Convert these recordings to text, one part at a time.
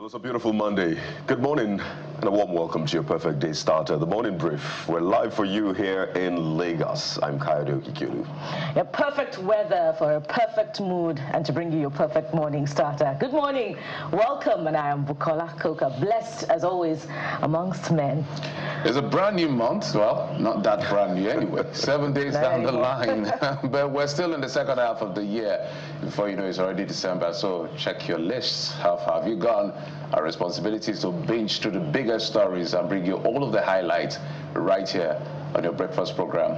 was a beautiful Monday. Good morning and a warm welcome to your Perfect Day Starter, the Morning Brief. We're live for you here in Lagos. I'm Kayode Okikulu. Your perfect weather for a perfect mood and to bring you your perfect morning starter. Good morning, welcome, and I am Bukola Koka, blessed as always amongst men. It's a brand new month. Well, not that brand new anyway. 7 days down the line, but we're still in the second half of the year. Before you know, it's already December, so check your lists. How far have you gone? Our responsibility is to binge through the biggest stories and bring you all of the highlights right here on your breakfast program,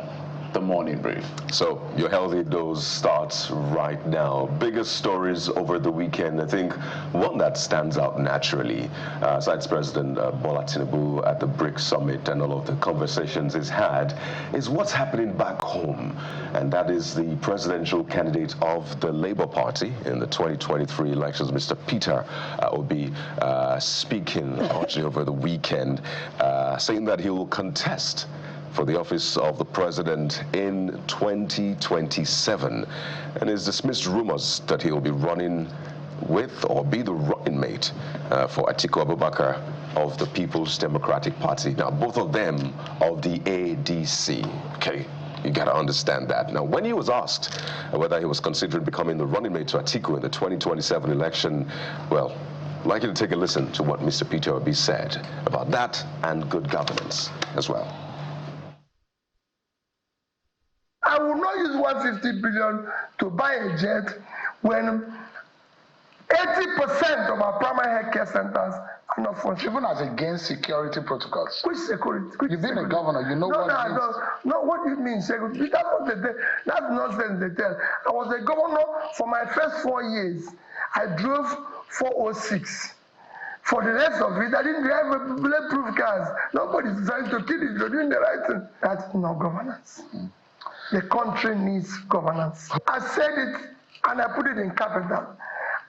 The Morning Brief. So your healthy dose starts right now. Biggest stories over the weekend. I think one that stands out naturally, besides President Bola Tinubu at the BRICS Summit and all of the conversations he's had, is what's happening back home. And that is the presidential candidate of the Labour Party in the 2023 elections, Mr. Peter Obi, speaking actually over the weekend, saying that he will contest for the office of the president in 2027, and has dismissed rumors that he will be running with or be the running mate for Atiku Abubakar of the People's Democratic Party. Now, both of them of the ADC. Okay, you got to understand that. Now, when he was asked whether he was considering becoming the running mate to Atiku in the 2027 election, well, I'd like you to take a listen to what Mr. Peter Obi said about that and good governance as well. I will not use 150 billion to buy a jet when 80% of our primary healthcare centers are not functioning. Even as against security protocols. Which security? You've been a governor, you know what it means. No, what do you mean security? That's what they tell. That's nonsense they tell. I was a governor for my first 4 years. I drove 406. For the rest of it, I didn't drive bulletproof cars. Nobody's trying to kill you. You're doing the right thing. That's not governance. The country needs governance. I said it and I put it in capital.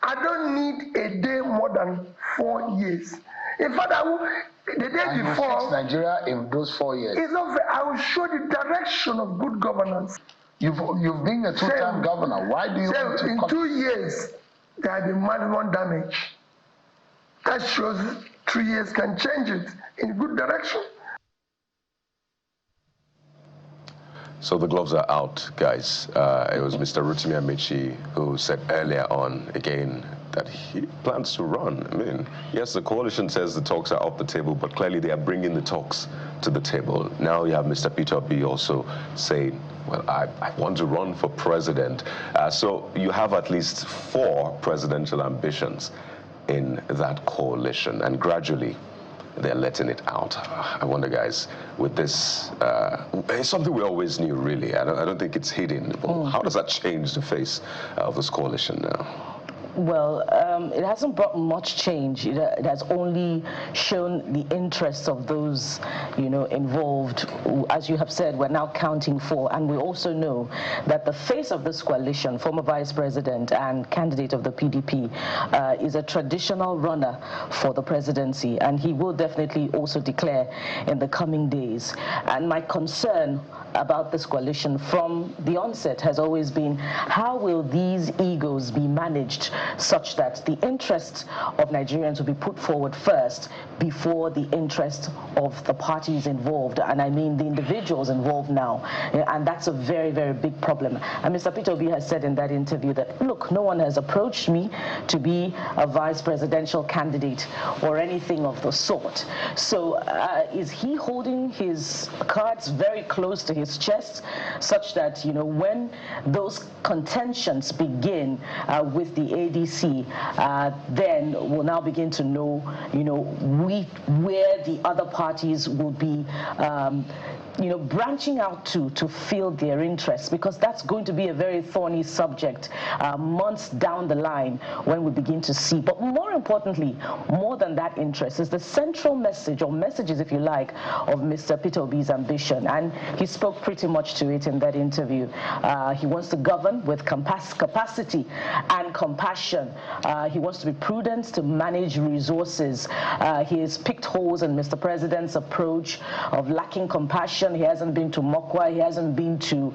I don't need a day more than 4 years. In fact, the day before, fix Nigeria in those 4 years. It's not fair. I will show the direction of good governance. You've been a two-time governor. Why do you want to in 2 years, there has been management damage. That shows 3 years can change it in good direction. So the gloves are out, guys. It was Mr. Rotimi Amechi who said earlier on, again, that he plans to run. I mean, yes, the coalition says the talks are off the table, but clearly they are bringing the talks to the table. Now you have Mr. Peter Obi also saying, well, I want to run for president. So you have at least 4 presidential ambitions in that coalition, and gradually they're letting it out. I wonder, guys, with this, it's something we always knew, really. I don't think it's hidden. How does that change the face of this coalition now? Well, it hasn't brought much change. It has only shown the interests of those, involved. As you have said, we're now counting 4, and we also know that the face of this coalition, former vice president and candidate of the PDP, is a traditional runner for the presidency, and he will definitely also declare in the coming days. And my concern about this coalition from the onset has always been, how will these egos be managed such that the interests of Nigerians will be put forward first before the interest of the parties involved, and I mean the individuals involved now. And that's a very, very big problem. And Mr. Peter Obi has said in that interview that, look, no one has approached me to be a vice presidential candidate or anything of the sort. So is he holding his cards very close to his chest such that, when those contentions begin with the ADC, then we'll now begin to know, where the other parties will be branching out to fill their interests, because that's going to be a very thorny subject months down the line when we begin to see. But more importantly, more than that interest, is the central message, or messages, if you like, of Mr. Peter Obi's ambition. And he spoke pretty much to it in that interview. He wants to govern with capacity and compassion. He wants to be prudent, to manage resources. He has picked holes in Mr. President's approach of lacking compassion election. He hasn't been to Mokwa. He hasn't been to,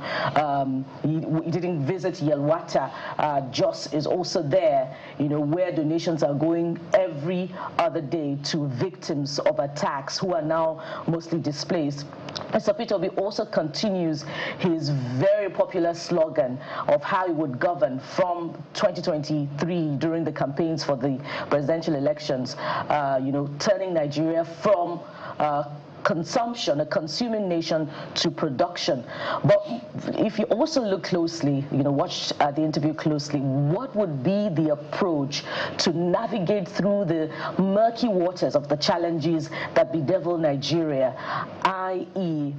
he didn't visit Yelwata. Jos is also there, where donations are going every other day to victims of attacks who are now mostly displaced. Mr. Peter Obi also continues his very popular slogan of how he would govern from 2023 during the campaigns for the presidential elections, turning Nigeria from consumption, a consuming nation, to production. But if you also look closely, watch the interview closely, what would be the approach to navigate through the murky waters of the challenges that bedevil Nigeria, i.e.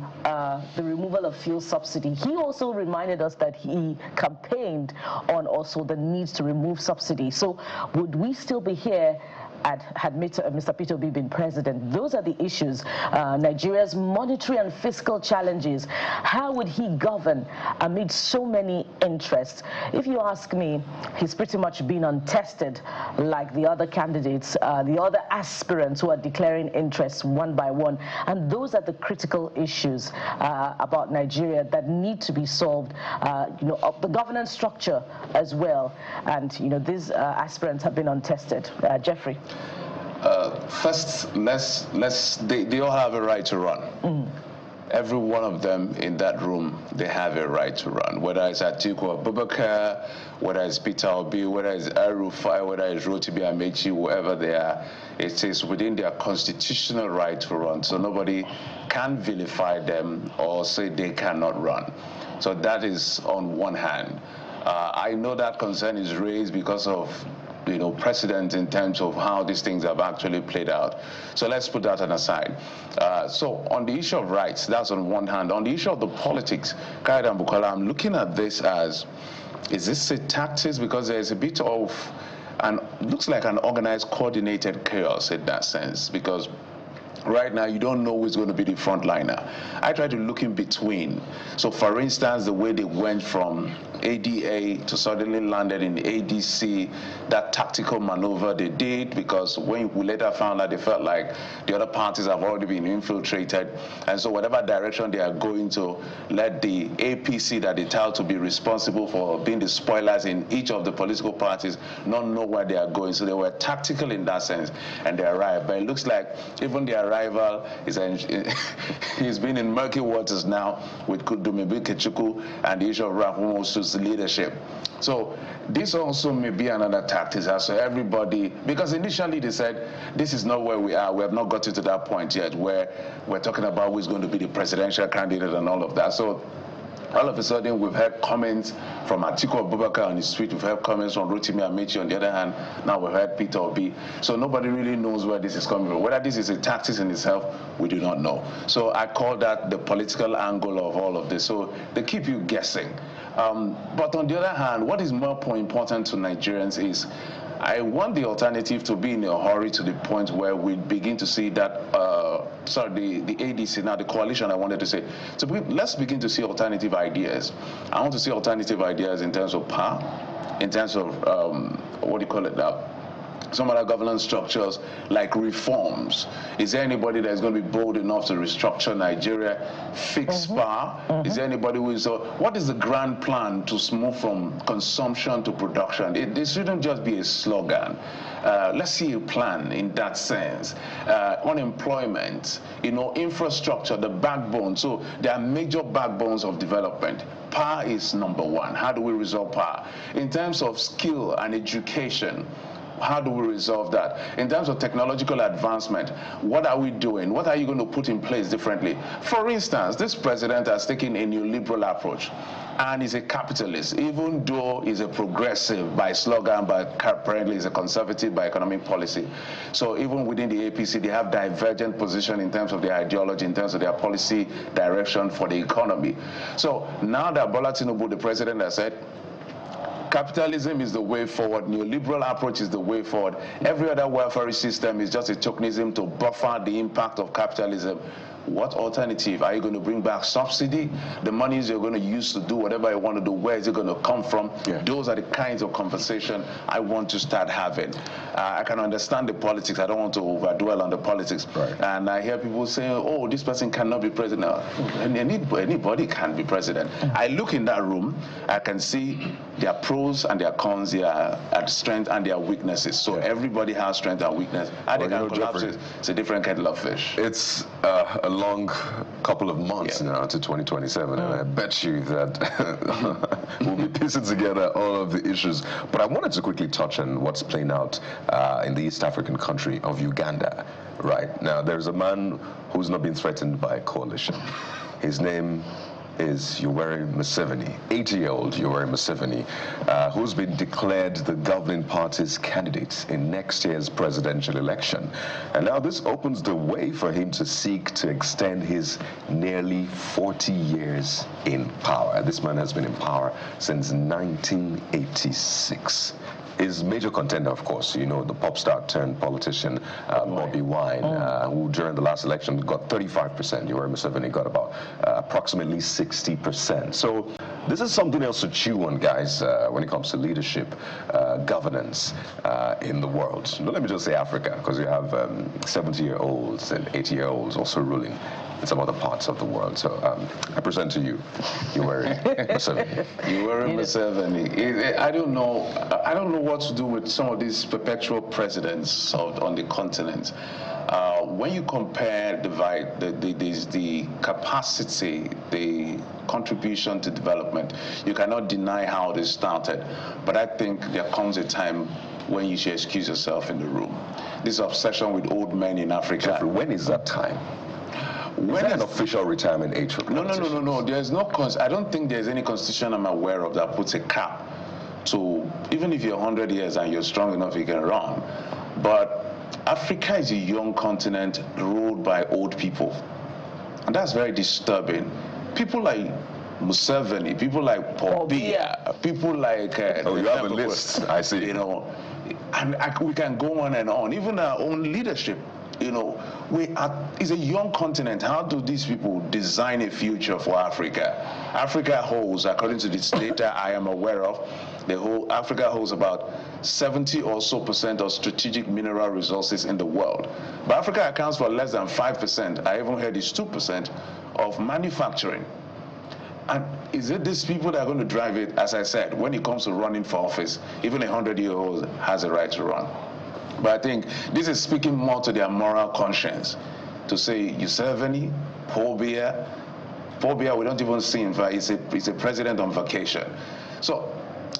the removal of fuel subsidy? He also reminded us that he campaigned on also the needs to remove subsidy. So would we still be here had Mr. Peter Obi been president? Those are the issues. Nigeria's monetary and fiscal challenges. How would he govern amid so many interests? If you ask me, he's pretty much been untested like the other candidates, the other aspirants who are declaring interests one by one. And those are the critical issues about Nigeria that need to be solved, of the governance structure as well. And, these aspirants have been untested. Jeffrey. First, they all have a right to run. Every one of them in that room, they have a right to run. Whether it's Atiku Abubakar, whether it's Peter Obi, whether it's El-Rufai, whether it's Rotimi Amechi, whoever they are, it is within their constitutional right to run. So nobody can vilify them or say they cannot run. So that is on one hand. I know that concern is raised because of precedent in terms of how these things have actually played out. So let's put that on aside. So on the issue of rights, that's on one hand. On the issue of the politics, Kayode and Bukola, I'm looking at this as, is this a tactics? Because there's a bit of, looks like an organized, coordinated chaos in that sense, because right now, you don't know who's going to be the frontliner. I try to look in between. So, for instance, the way they went from ADA to suddenly landed in ADC, that tactical maneuver they did, because when we later found out, they felt like the other parties have already been infiltrated. And so whatever direction they are going to, let the APC that they tell to be responsible for being the spoilers in each of the political parties not know where they are going. So they were tactical in that sense, and they arrived. But it looks like even the arrival is he's been in murky waters now with Kudumebi Kechuku and the issue of Rahumosu's leadership. So this also may be another tactic. So everybody, because initially they said this is not where we are. We have not gotten to that point yet where we're talking about who is going to be the presidential candidate and all of that. So all of a sudden, we've heard comments from Atiku Abubakar on his tweet. We've heard comments from Rotimi Amechi. On the other hand, now we've heard Peter Obi. So nobody really knows where this is coming from. Whether this is a tactic in itself, we do not know. So I call that the political angle of all of this. So they keep you guessing. But on the other hand, what is more important to Nigerians is I want the alternative to be in a hurry to the point where we begin to see that, the ADC, now the coalition I wanted to say. So let's begin to see alternative ideas. I want to see alternative ideas in terms of power, in terms of, some other governance structures like reforms. Is there anybody that's going to be bold enough to restructure Nigeria, fix power? Is there anybody who is, what is the grand plan to move from consumption to production? This shouldn't just be a slogan. Let's see a plan in that sense. Unemployment, infrastructure, the backbone. So there are major backbones of development. Power is number one. How do we resolve power? In terms of skill and education, how do we resolve that? In terms of technological advancement, what are we doing? What are you going to put in place differently? For instance, this president has taken a neoliberal approach and is a capitalist, even though he's a progressive by slogan, but apparently he's a conservative by economic policy. So even within the APC, they have divergent position in terms of their ideology, in terms of their policy direction for the economy. So now that Bola Tinubu, the president, has said, capitalism is the way forward. Neoliberal approach is the way forward. Every other welfare system is just a tokenism to buffer the impact of capitalism. What alternative? Are you going to bring back subsidy? The monies you're going to use to do whatever you want to do, where is it going to come from? Yeah. Those are the kinds of conversation I want to start having. I can understand the politics. I don't want to overdwell on the politics. Right. And I hear people saying, oh, this person cannot be president. Anybody can be president. I look in that room, I can see their pros and their cons, their strengths and their weaknesses. So everybody has strength and weakness. I think it's a different kettle of fish. It's a long couple of months now to 2027, and I bet you that we'll be piecing together all of the issues. But I wanted to quickly touch on what's playing out in the East African country of Uganda. Right now, there's a man who's not been threatened by a coalition. His name is Yoweri Museveni, 80-year-old Yoweri Museveni, who's been declared the governing party's candidate in next year's presidential election. And now this opens the way for him to seek to extend his nearly 40 years in power. This man has been in power since 1986. His major contender, of course, you know, the pop star turned politician, Bobby Wine, who during the last election got 35%. Yoweri Museveni got about approximately 60%. So this is something else to chew on, guys, when it comes to leadership, governance in the world. Now, let me just say Africa, because you have 70-year-olds and 80-year-olds also ruling in some other parts of the world. So I present to you, Yoweri Museveni. Yoweri Museveni. I don't know what to do with some of these perpetual presidents on the continent. When you compare the capacity, the contribution to development, you cannot deny how they started. But I think there comes a time when you should excuse yourself in the room. This obsession with old men in Africa. Jeffrey, when is that time? When is an official retirement age for politicians? No. There's no. I don't think there's any constitution I'm aware of that puts a cap to, even if you're 100 years and you're strong enough, you can run. But Africa is a young continent ruled by old people, and that's very disturbing. People like Museveni, people like Paul Biya, people like you have a list. I see. You know, and we can go on and on. Even our own leadership. You know, it's a young continent. How do these people design a future for Africa? Africa holds, according to this data I am aware of, Africa holds about 70% or so of strategic mineral resources in the world. But Africa accounts for less than 5%. I even heard it's 2% of manufacturing. And is it these people that are going to drive it? As I said, when it comes to running for office, even a 100-year-old has a right to run. But I think this is speaking more to their moral conscience. To say Museveni, Paul Biya, we don't even see him. He's a president on vacation. So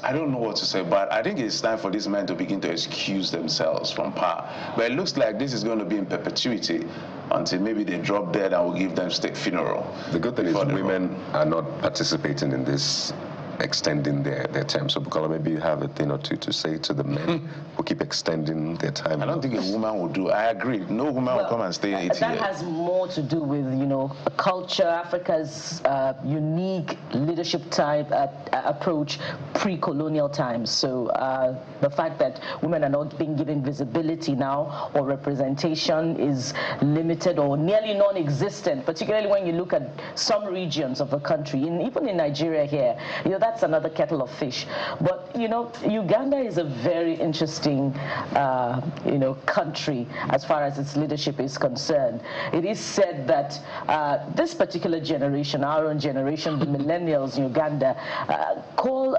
I don't know what to say, but I think it's time for these men to begin to excuse themselves from power. But it looks like this is going to be in perpetuity until maybe they drop dead and we'll give them state funeral. The good thing is women are not participating in this extending their term. So, Bukola, maybe you have a thing or two to say to the men who keep extending their time. I don't think a woman will do. I agree. No woman will come and stay 80 years. That has more to do with, you know, culture, Africa's unique leadership type approach pre-colonial times. So the fact that women are not being given visibility now or representation is limited or nearly non-existent, particularly when you look at some regions of the country, even in Nigeria here, you know, that's another kettle of fish. But, you know, Uganda is a very interesting, you know, country as far as its leadership is concerned. It is said that this particular generation, our own generation, the millennials in Uganda, call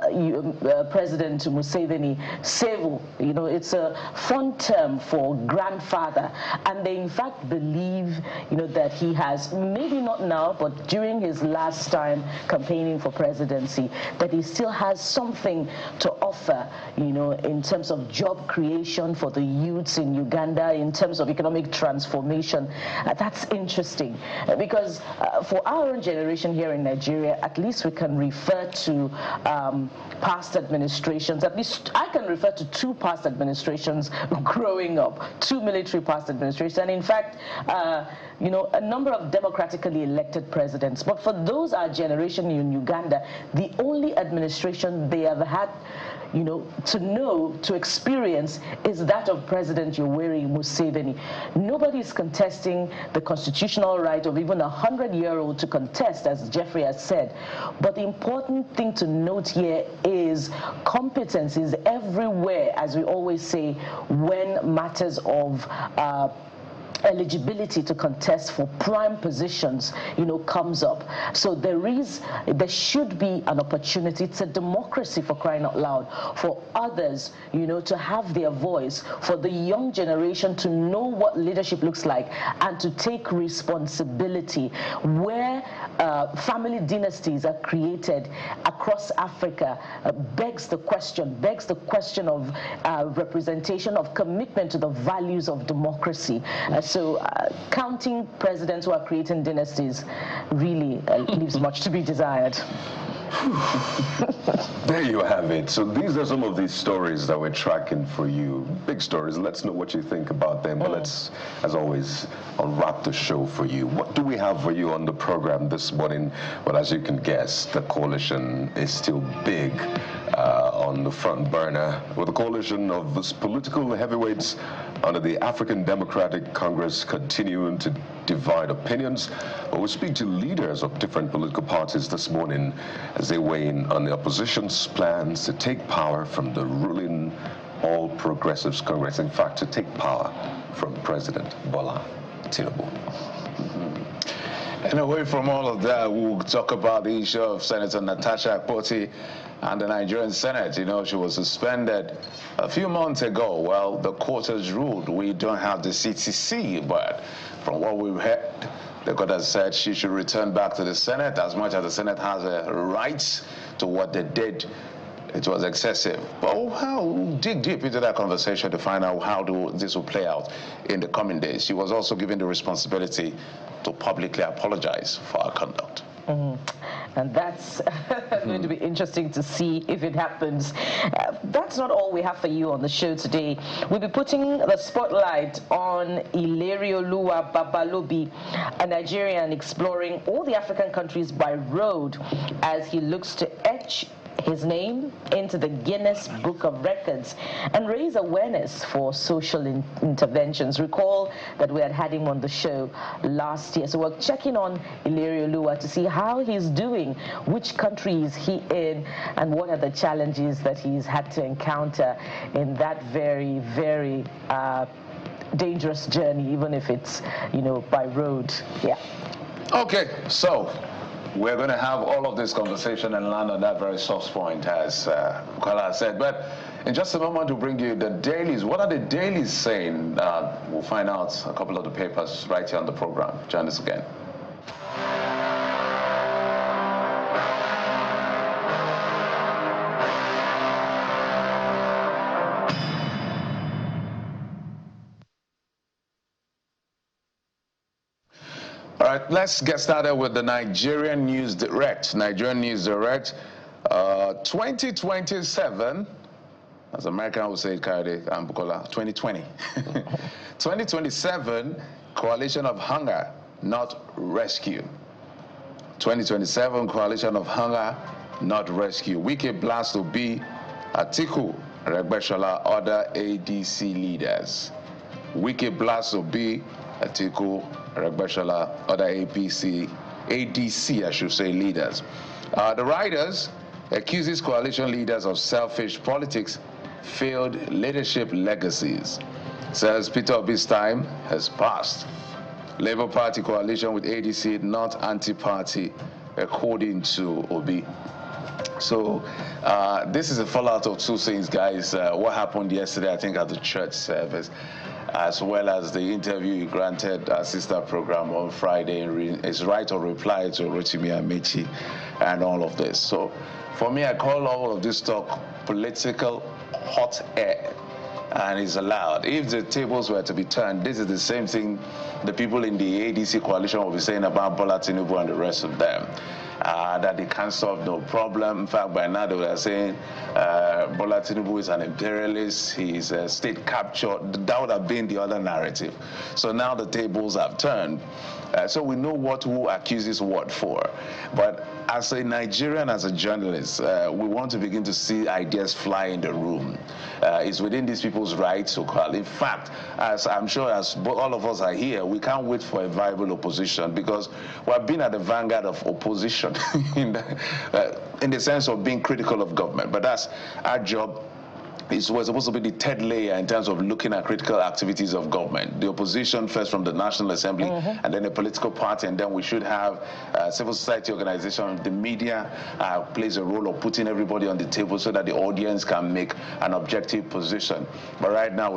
President Museveni Sevu. You know, it's a front term for grandfather. And they, in fact, believe, you know, that he has, maybe not now, but during his last time campaigning for presidency, that he still has something to offer, you know, in terms of job creation for the youths in Uganda, in terms of economic transformation. That's interesting because for our own generation here in Nigeria, at least we can refer to past administrations. At least I can refer to two past administrations growing up, two military past administrations, and in fact, you know, a number of democratically elected presidents. But for those our generation in Uganda, the only administration they have had, to experience is that of President Yoweri Museveni. Nobody is contesting the constitutional right of even a 100-year-old to contest, as Jeffrey has said. But the important thing to note here is competence is everywhere, as we always say, when matters of eligibility to contest for prime positions, comes up. So there should be an opportunity. It's a democracy, for crying out loud, for others, to have their voice, for the young generation to know what leadership looks like and to take responsibility. Where family dynasties are created across Africa begs the question of representation, of commitment to the values of democracy. So counting presidents who are creating dynasties really leaves much to be desired. There you have it. So these are some of these stories that we're tracking for you. Big stories. Let's know what you think about them. But let's, as always, unwrap the show for you. What do we have for you on the program this morning? Well, as you can guess, the coalition is still big on the front burner, with a coalition of these political heavyweights under the African Democratic Congress continuing to divide opinions. But we'll speak to leaders of different political parties this morning as they weigh in on the opposition's plans to take power from the ruling All Progressives Congress. In fact, to take power from President Bola Tinubu. And away from all of that, we'll talk about the issue of Senator Natasha Akpoti and the Nigerian Senate. She was suspended a few months ago. Well, the court has ruled we don't have the CTC, but from what we've heard, the court has said she should return back to the Senate. As much as the Senate has a right to what they did, it was excessive. But we'll dig deep into that conversation to find out how this will play out in the coming days. She was also given the responsibility to publicly apologize for her conduct. And that's going to be interesting to see if it happens. That's not all we have for you on the show today. We'll be putting the spotlight on Ilerioluwa Babalobi, a Nigerian exploring all the African countries by road as he looks to etch his name into the Guinness Book of Records and raise awareness for social interventions. Recall that we had him on the show last year. So we're checking on Ilerioluwa to see how he's doing, which country is he in, and what are the challenges that he's had to encounter in that very, very dangerous journey, even if it's, by road. Yeah. Okay, so we're going to have all of this conversation and land on that very soft point, as Bukola said. But in just a moment, we'll bring you the dailies. What are the dailies saying? We'll find out a couple of the papers right here on the program. Join us again. All right, let's get started with the Nigerian News Direct. Nigerian News Direct, 2027, as American would say, Kaide and Bukola, 2020. 2027, Coalition of Hunger, not Rescue. 2027, Coalition of Hunger, not Rescue. Wike plans to be Atiku, Regbeshola, other ADC leaders. Wike plans to be Atiku, Regbeshola, other ADC, I should say, leaders. The writers accuses coalition leaders of selfish politics, failed leadership legacies. Says Peter Obi's time has passed. Labour Party coalition with ADC, not anti-party, according to Obi. So this is a fallout of two things, guys. What happened yesterday, I think, at the church service, as well as the interview he granted our sister program on Friday in his right of reply to Rotimi Amechi and all of this. So for me, I call all of this talk political hot air, and it's allowed. If the tables were to be turned, this is the same thing the people in the ADC coalition will be saying about Bola Tinubu and the rest of them. That they can't solve no problem. In fact, by now they were saying Bola Tinubu is an imperialist, he's a state capture. That would have been the other narrative. So now the tables have turned. So we know who accuses what for. But as a Nigerian, as a journalist, we want to begin to see ideas fly in the room. It's within these people's rights to call. In fact, as I'm sure as all of us are here, we can't wait for a viable opposition because we've been at the vanguard of opposition in the sense of being critical of government. But that's our job. We're supposed to be the third layer in terms of looking at critical activities of government. The opposition first from the National Assembly, and then the political party, and then we should have civil society organization. The media plays a role of putting everybody on the table so that the audience can make an objective position. But right now,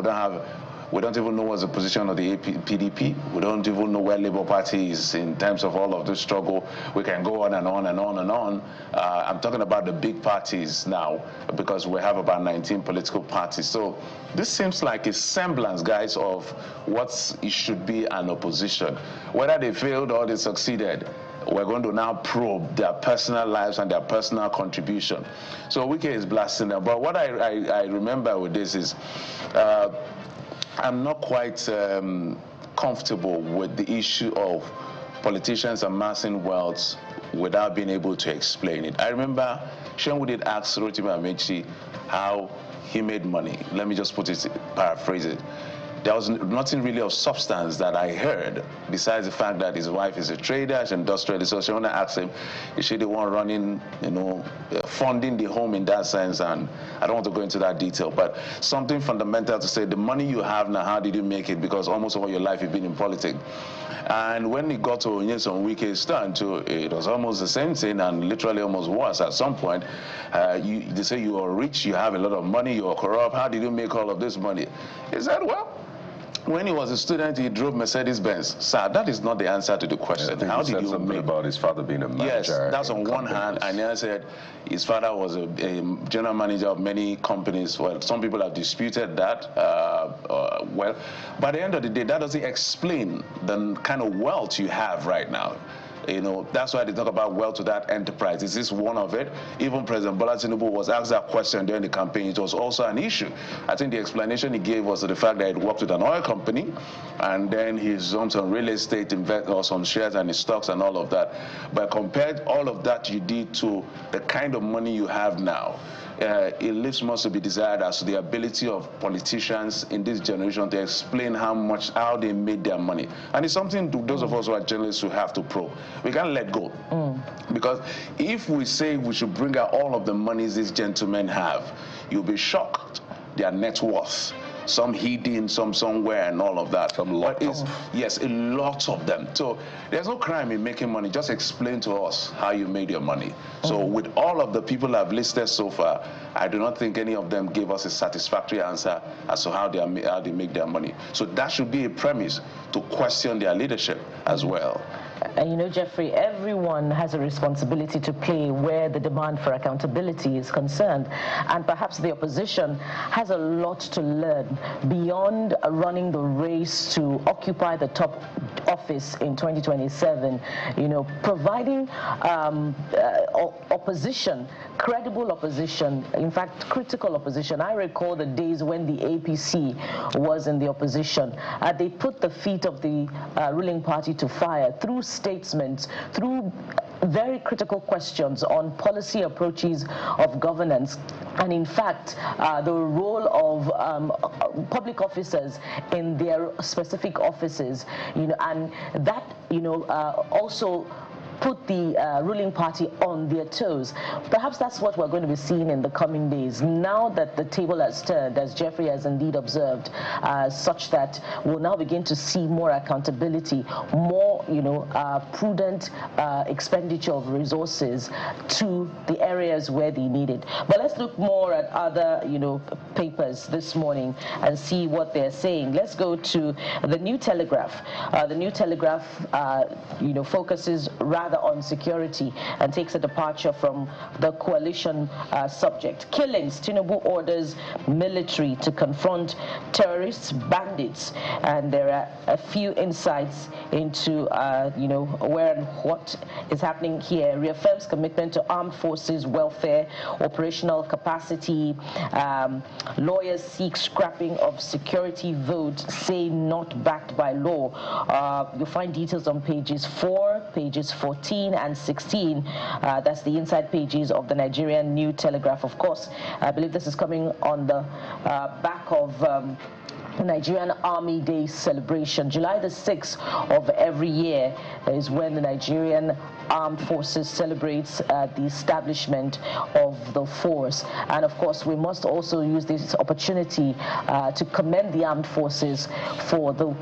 we don't even know what's the position of the PDP. We don't even know where Labour Party is in terms of all of this struggle. We can go on and on and on and on. I'm talking about the big parties now because we have about 19 political parties. So this seems like a semblance, guys, of what it should be an opposition. Whether they failed or they succeeded, we're going to now probe their personal lives and their personal contribution. So Wike is blasting them. But what I remember with this is, I'm not quite comfortable with the issue of politicians amassing wealth without being able to explain it. I remember Shenwu did ask Rotimi Amechi how he made money. Let me just paraphrase it. There was nothing really of substance that I heard besides the fact that his wife is a trader, she's an industrialist. So Shona asked him, is she the one running, funding the home in that sense? And I don't want to go into that detail, but something fundamental to say, the money you have now, how did you make it? Because almost all your life you've been in politics. And when it got to Nyesom Wike's turn, it was almost the same thing and literally almost worse. At some point, they say you are rich, you have a lot of money, you are corrupt. How did you make all of this money? He said, well, when he was a student, he drove Mercedes-Benz. Sir, that is not the answer to the question. Yeah, how did you make about his father being a manager? Yes, that's on one hand. And then I said his father was a general manager of many companies. Well, some people have disputed that. But at the end of the day, that doesn't explain the kind of wealth you have right now. That's why they talk about wealth to that enterprise. Is this one of it? Even President Bola Tinubu was asked that question during the campaign. It was also an issue. I think the explanation he gave was the fact that he worked with an oil company, and then he's on some real estate or some shares and his stocks and all of that. But compared all of that you did to the kind of money you have now, it leaves much to be desired as to the ability of politicians in this generation to explain how they made their money. And it's something to those of us who are journalists who have to probe. We can't let go. Because if we say we should bring out all of the monies these gentlemen have, you'll be shocked their net worth. Some hidden, some somewhere, and all of that. Yes, a lot of them. So there's no crime in making money. Just explain to us how you made your money. So with all of the people I've listed so far, I do not think any of them gave us a satisfactory answer as to how they make their money. So that should be a premise to question their leadership as well. And Jeffrey, everyone has a responsibility to play where the demand for accountability is concerned. And perhaps the opposition has a lot to learn beyond running the race to occupy the top office in 2027, providing opposition, credible opposition, in fact, critical opposition. I recall the days when the APC was in the opposition. They put the feet of the ruling party to fire through statements, through very critical questions on policy approaches of governance, and in fact the role of public officers in their specific offices, and that also put the ruling party on their toes. Perhaps that's what we're going to be seeing in the coming days. Now that the table has turned, as Jeffrey has indeed observed, such that we'll now begin to see more accountability, more, prudent expenditure of resources to the areas where they need it. But let's look more at other, papers this morning and see what they're saying. Let's go to the New Telegraph. The New Telegraph, focuses rather on security and takes a departure from the coalition subject. Killings, Tinubu orders military to confront terrorists, bandits, and there are a few insights into where and what is happening here. Reaffirms commitment to armed forces welfare, operational capacity. Lawyers seek scrapping of security vote, say not backed by law. You'll find details on pages 4, pages 14 and 16. That's the inside pages of the Nigerian New Telegraph. Of course, I believe this is coming on the back of the Nigerian Army Day celebration. July the 6th of every year is when the Nigerian Armed Forces celebrates the establishment of the force. And of course, we must also use this opportunity to commend the armed forces for the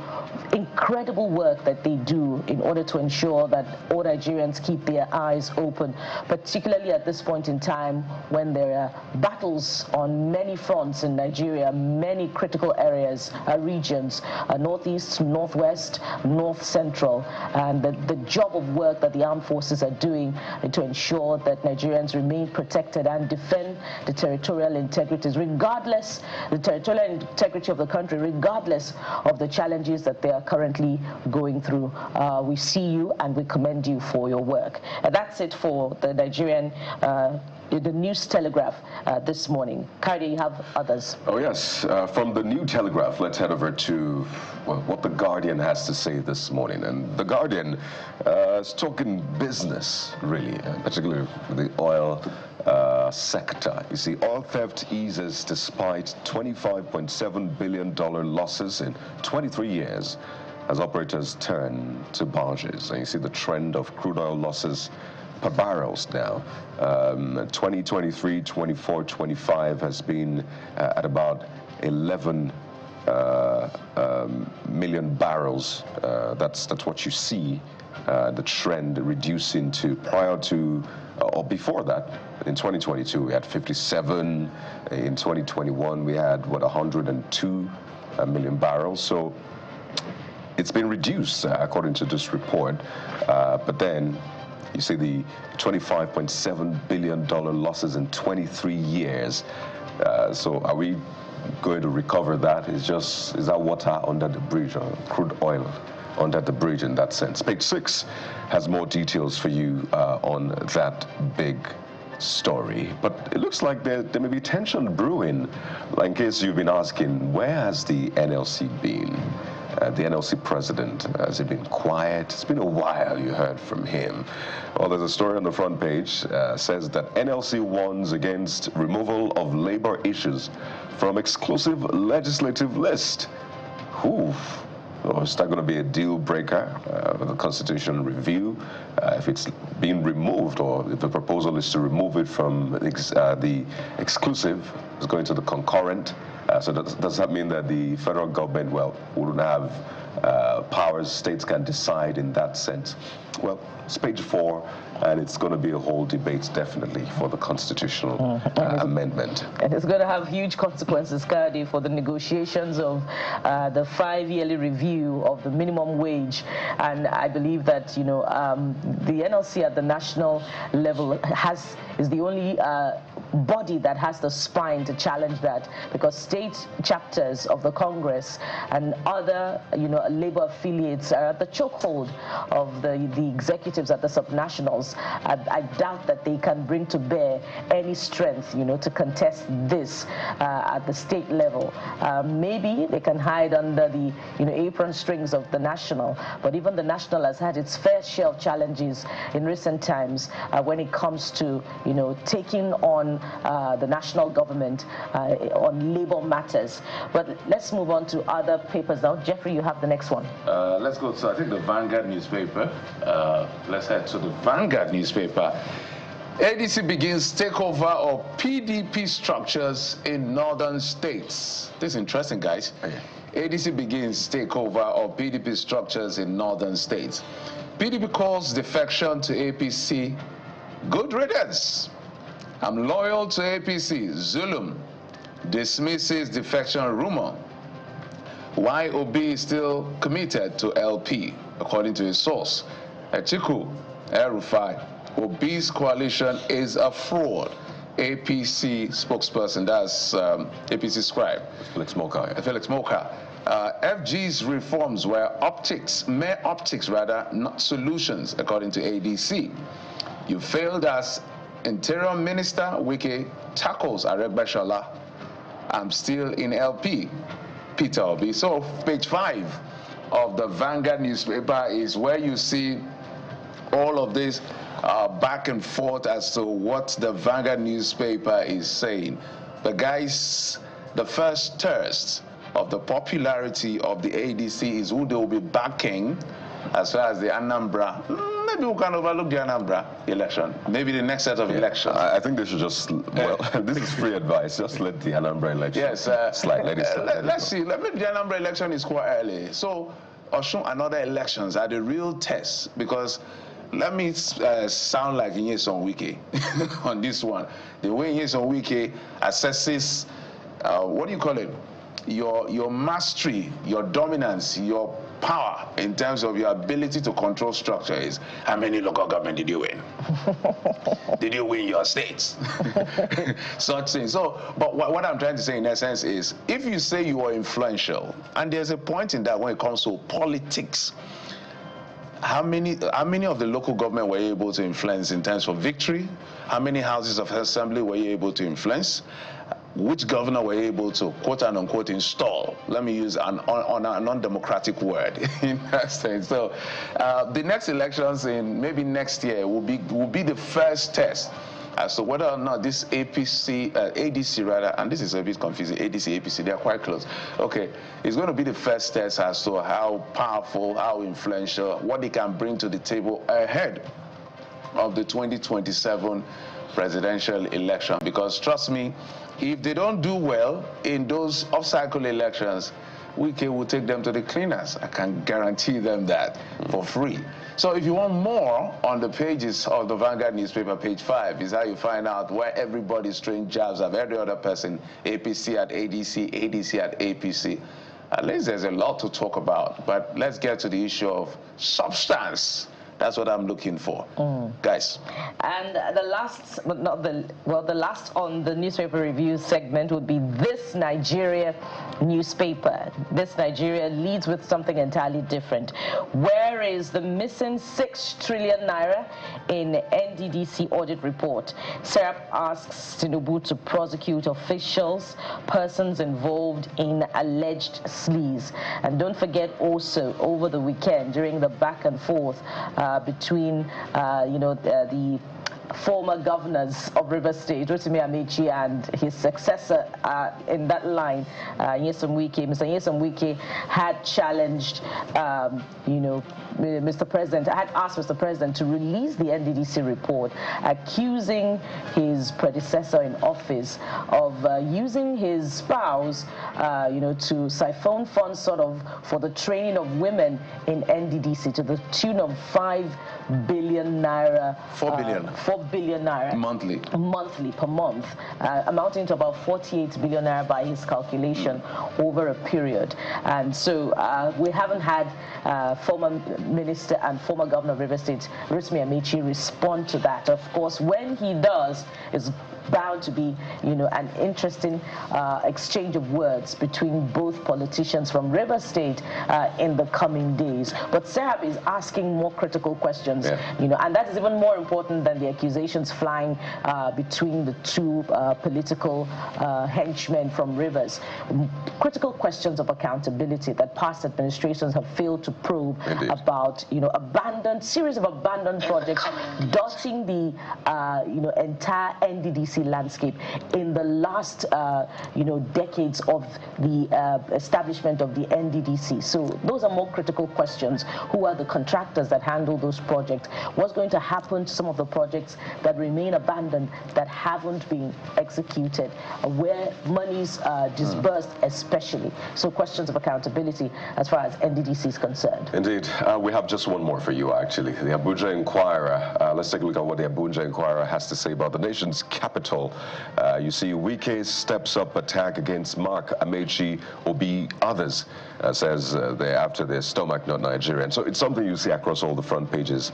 incredible work that they do in order to ensure that all Nigerians keep their eyes open, particularly at this point in time when there are battles on many fronts in Nigeria, many critical areas, regions, northeast, northwest, north central, and the job of work that the armed forces are doing to ensure that Nigerians remain protected and defend the territorial integrities, regardless the territorial integrity of the country, regardless of the challenges that they are currently going through. We see you and we commend you for your work. That's it for the Nigerian the News Telegraph this morning. Kaide, you have others. Oh yes, from the New Telegraph, let's head over to what the Guardian has to say this morning. And the Guardian is talking business, really, particularly the oil sector. You see, oil theft eases despite $25.7 billion losses in 23 years as operators turn to barges. And you see the trend of crude oil losses per barrels now. 2023, 24, 25 has been at about 11 million barrels. That's what you see, the trend reducing to prior to or before that. In 2022 we had 57. In 2021 we had 102 million barrels. So it's been reduced according to this report, but then you see the $25.7 billion losses in 23 years. So are we going to recover that? Is that water under the bridge, or crude oil under the bridge in that sense? Page 6 has more details for you on that big story. But it looks like there may be tension brewing. In case you've been asking, where has the NLC been? The NLC president, has he been quiet? It's been a while you heard from him. Well, there's a story on the front page says that NLC warns against removal of labor issues from exclusive legislative list. Whew. Or is that going to be a deal breaker with the constitutional review? If it's being removed, or if the proposal is to remove it from the exclusive, it's going to the concurrent. So does that mean that the federal government, wouldn't have powers? States can decide in that sense? Well, it's page 4, and it's going to be a whole debate, definitely, for the constitutional amendment. And it's going to have huge consequences, Kaide, for the negotiations of the 5-yearly review of the minimum wage. And I believe that, the NLC at the national level is the only body that has the spine to challenge that, because state chapters of the Congress and other, labor affiliates are at the chokehold of the executives at the subnationals. I doubt that they can bring to bear any strength, to contest this at the state level. Maybe they can hide under the, apron strings of the national, but even the national has had its fair share of challenges in recent times when it comes to, taking on the national government on labor matters. But let's move on to other papers now. Jeffrey, you have the next one. Let's go to, I think, the Vanguard newspaper. Let's head to the Vanguard newspaper. ADC begins takeover of PDP structures in northern states. This is interesting, guys. ADC begins takeover of PDP structures in northern states. PDP calls defection to APC good riddance. I'm loyal to APC. Zulum dismisses defection rumor. Why Obi is still committed to LP, according to his source. Atiku El-Rufai, Obi's coalition is a fraud. APC spokesperson, that's APC scribe, Felix Moka. Felix Moka. FG's reforms were mere optics rather, not solutions, according to ADC. You failed as Interior Minister. Wike tackles Aregbesola. I'm still in LP. Peter Obi. So page 5 of the Vanguard newspaper is where you see all of this back and forth as to what the Vanguard newspaper is saying. But guys, the first test of the popularity of the ADC is who they will be backing as far as the Anambra. Maybe we can overlook the Anambra election. Maybe the next set of elections. I think they should just, well, this is free advice. Just let the Anambra election slide. Let's see. Maybe the Anambra election is quite early. So, Osun and other elections are the real test, because let me sound like Nyesom Wike on this one. The way Nyesom Wike assesses, what do you call it? Your mastery, your dominance, your power in terms of your ability to control structure is how many local government did you win? Did you win your states? Such things. So, but what I'm trying to say in essence is, if you say you are influential, and there's a point in that when it comes to politics, how many of the local government were you able to influence in terms of victory? How many houses of assembly were you able to influence? Which governor were able to, quote and unquote, install? Let me use an non-democratic word in that sense. So the next elections in maybe next year will be the first test as to whether or not this ADC rather, and this is a bit confusing, ADC, APC, they are quite close. Okay, it's going to be the first test as to how powerful, how influential, what they can bring to the table ahead of the 2027 presidential election. Because trust me, if they don't do well in those off-cycle elections, Wike will take them to the cleaners. I can guarantee them that for free. So if you want more on the pages of the Vanguard newspaper, page 5 is how you find out where everybody's throwing jabs of every other person, APC at ADC, ADC at APC. At least there's a lot to talk about, but let's get to the issue of substance. That's what I'm looking for, guys. And the last, but not the, well, the last on the newspaper review segment would be This Nigeria newspaper. This Nigeria leads with something entirely different. Where is the missing 6 trillion naira in NDDC audit report? Serap asks Tinubu to prosecute officials, persons involved in alleged sleaze. And don't forget also, over the weekend, during the back and forth, between the former governors of River State, Rotimi Amechi, and his successor in that line, Nyesom Wike. Mr. Nyesom Wike had challenged, Mr. President, had asked Mr. President to release the NDDC report, accusing his predecessor in office of using his spouse, to siphon funds sort of for the training of women in NDDC to the tune of 5 billion naira. 4 billion. 4 billion naira. Monthly. Monthly, per month, amounting to about 48 billion naira by his calculation over a period. And so we haven't had former minister and former governor of River State, Rotimi Amechi, respond to that. Of course, when he does, it's bound to be, an interesting exchange of words between both politicians from River State in the coming days. But Serap is asking more critical questions, and that is even more important than the accusations flying between the two political henchmen from Rivers. Critical questions of accountability that past administrations have failed to probe. Indeed. About, series of abandoned projects dotting the, entire NDDC landscape in the last, decades of the establishment of the NDDC. So those are more critical questions. Who are the contractors that handle those projects? What's going to happen to some of the projects that remain abandoned, that haven't been executed? Where monies disbursed, especially. So questions of accountability as far as NDDC is concerned. Indeed. We have just one more for you, actually. The Abuja Inquirer. Let's take a look at what the Abuja Inquirer has to say about the nation's capital capital. You see Wike steps up attack against Mark, Amakiri, Obi, others, says they're after their stomach, not Nigerian. So it's something you see across all the front pages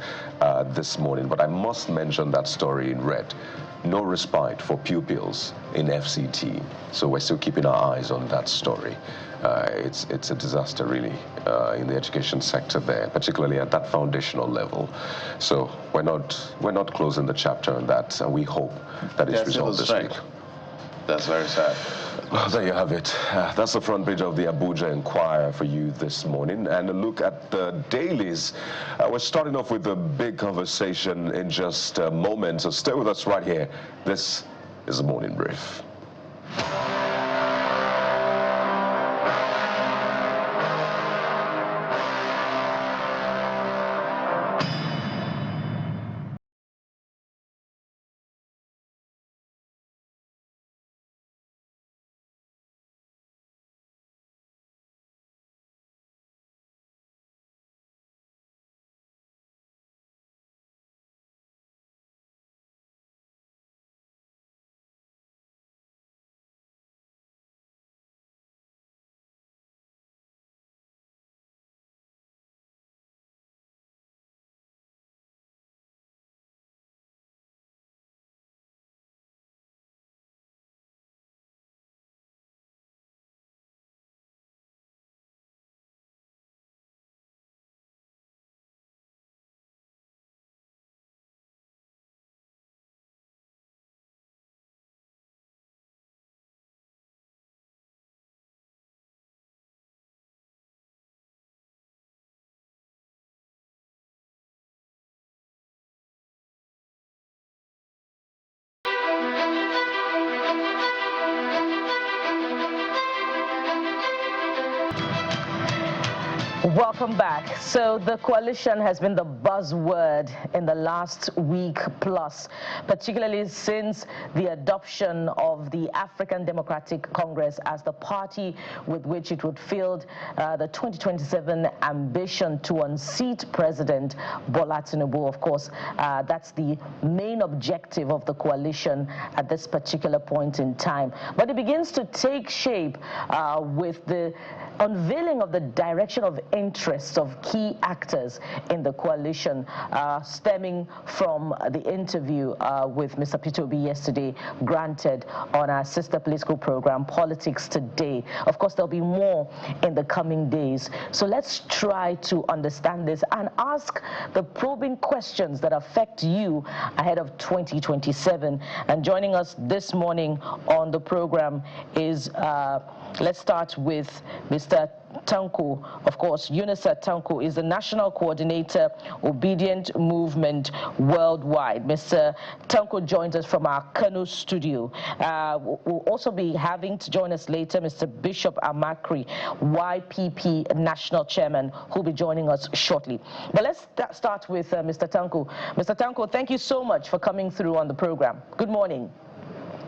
this morning. But I must mention that story in red. No respite for pupils in FCT. So we're still keeping our eyes on that story. It's a disaster, really, in the education sector there, particularly at that foundational level. So we're not closing the chapter on that, and we hope that it's resolved this week. That's very sad. Well, there you have it. That's the front page of the Abuja Inquirer for you this morning. And a look at the dailies. We're starting off with a big conversation in just a moment, so stay with us right here. This is the Morning Brief. Welcome back. So the coalition has been the buzzword in the last week plus, particularly since the adoption of the African Democratic Congress as the party with which it would field the 2027 ambition to unseat President Bola Tinubu. Of course, that's the main objective of the coalition at this particular point in time. But it begins to take shape with the unveiling of the direction of interest of key actors in the coalition, stemming from the interview with Mr. Peter Obi yesterday, granted on our sister political program, Politics Today. Of course, there'll be more in the coming days. So let's try to understand this and ask the probing questions that affect you ahead of 2027. And joining us this morning on the program is let's start with Mr. Tanko. Of course, Yunusa Tanko is the National Coordinator, Obedient Movement Worldwide. Mr. Tanko joins us from our Kano studio. We'll also be having to join us later Mr. Bishop Amakiri, YPP National Chairman, who'll be joining us shortly. But let's start with Mr. Tanko. Mr. Tanko, thank you so much for coming through on the program. Good morning.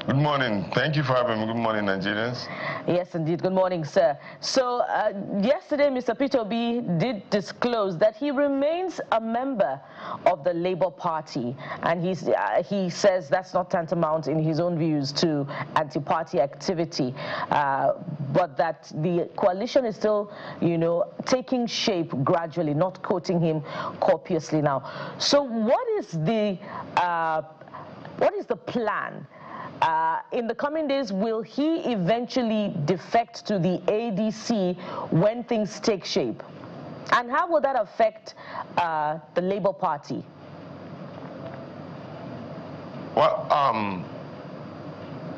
Good morning. Thank you for having me. Good morning, Nigerians. Yes, indeed. Good morning, sir. So yesterday, Mr. Peter Obi did disclose that he remains a member of the Labour Party, and he says that's not tantamount in his own views to anti-party activity, but that the coalition is still, taking shape gradually, not quoting him copiously now. So what is the plan? In the coming days, will he eventually defect to the ADC when things take shape? And how will that affect the Labour Party? Well,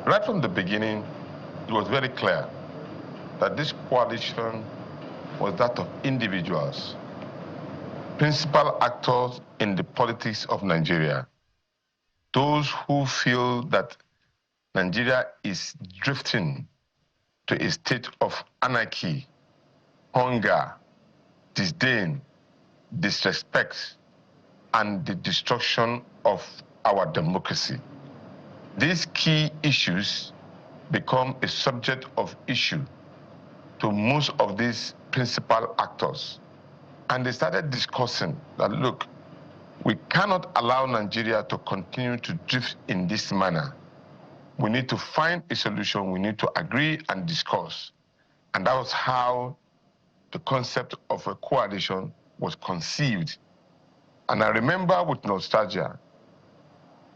right from the beginning, it was very clear that this coalition was that of individuals, principal actors in the politics of Nigeria, those who feel that Nigeria is drifting to a state of anarchy, hunger, disdain, disrespect, and the destruction of our democracy. These key issues become a subject of issue to most of these principal actors. And they started discussing that, look, we cannot allow Nigeria to continue to drift in this manner. we need to find a solution, we need to agree and discuss. And that was how the concept of a coalition was conceived. And I remember with nostalgia,